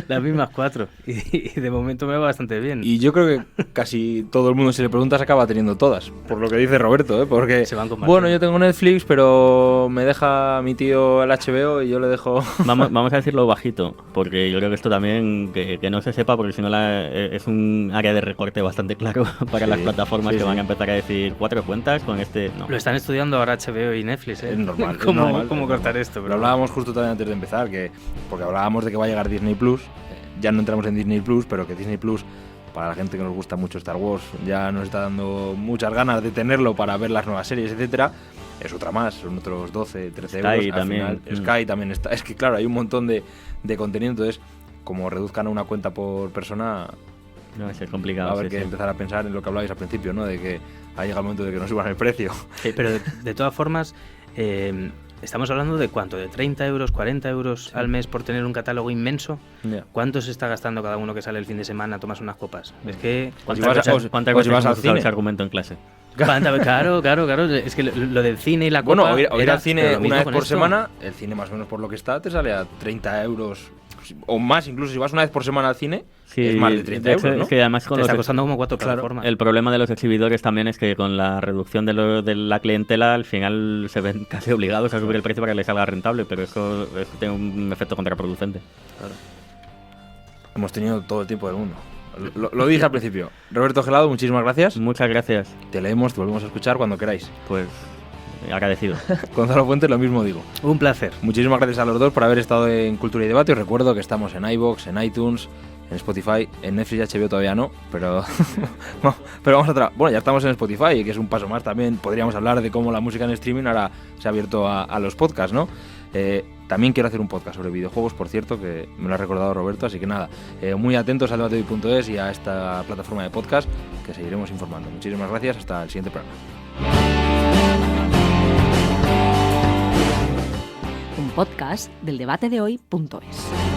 Las mismas 4. Y de momento me va bastante bien. Y yo creo que casi todo el mundo, si le preguntas, acaba teniendo todas. Por lo que dice Roberto, ¿eh? Porque, se van bueno, yo tengo Netflix, pero me deja mi tío el HBO y yo le dejo... Vamos a decirlo bajito, porque yo creo que esto también, que no se sepa, porque si no es un área de recorte bastante claro para las plataformas que van a empezar a decir 4 cuentas con este... No. Lo están estudiando ahora HBO y Netflix, ¿eh? Es normal. ¿Cómo cortar esto? Pero hablábamos justo también antes de empezar, porque hablábamos de que va a llegar Disney Plus. Ya no entramos en Disney Plus, pero que Disney Plus, para la gente que nos gusta mucho Star Wars, ya nos está dando muchas ganas de tenerlo para ver las nuevas series, etcétera. Es otra más, son otros 12, 13 euros. Sky también. Sky también está. Es que claro, hay un montón de contenido, entonces como reduzcan a una cuenta por persona, no, es complicado. Va a haber que empezar a pensar en lo que hablabais al principio, ¿no? De que ha llegado el momento de que nos suban el precio. Sí, pero de todas formas, estamos hablando de ¿cuánto? ¿De 30 euros, 40 euros al mes por tener un catálogo inmenso? ¿Cuánto se está gastando cada uno que sale el fin de semana a tomarse unas copas? Es que... ¿Cuántas veces vas al cine? Ese argumento en clase? Claro. Es que lo del cine y la copa... Bueno, o ir al cine una vez por semana, el cine más o menos por lo que está, te sale a 30 euros o más, incluso si vas una vez por semana al cine, es más de 30 euros, ¿no? Es que además te está costando como 4 plataformas. El problema de los exhibidores también es que con la reducción de la clientela, al final se ven casi obligados a subir el precio para que les salga rentable, pero eso tiene un efecto contraproducente. Claro. Hemos tenido todo el tiempo del mundo. Lo dije al principio. Roberto Gelado, muchísimas gracias. Muchas gracias. Te leemos, te volvemos a escuchar cuando queráis. Pues agradecido. Gonzalo Fuentes, lo mismo digo. Un placer. Muchísimas gracias a los dos por haber estado en Cultura y Debate. Os recuerdo que estamos en iVoox, en iTunes, en Spotify, en Netflix y HBO todavía no, pero vamos a bueno, ya estamos en Spotify, que es un paso más también. Podríamos hablar de cómo la música en streaming ahora se ha abierto a los podcasts, ¿no? También quiero hacer un podcast sobre videojuegos, por cierto, que me lo ha recordado Roberto, así que nada, muy atentos al debatehoy.es y a esta plataforma de podcast, que seguiremos informando. Muchísimas gracias, hasta el siguiente programa. Un podcast del debatedehoy.es.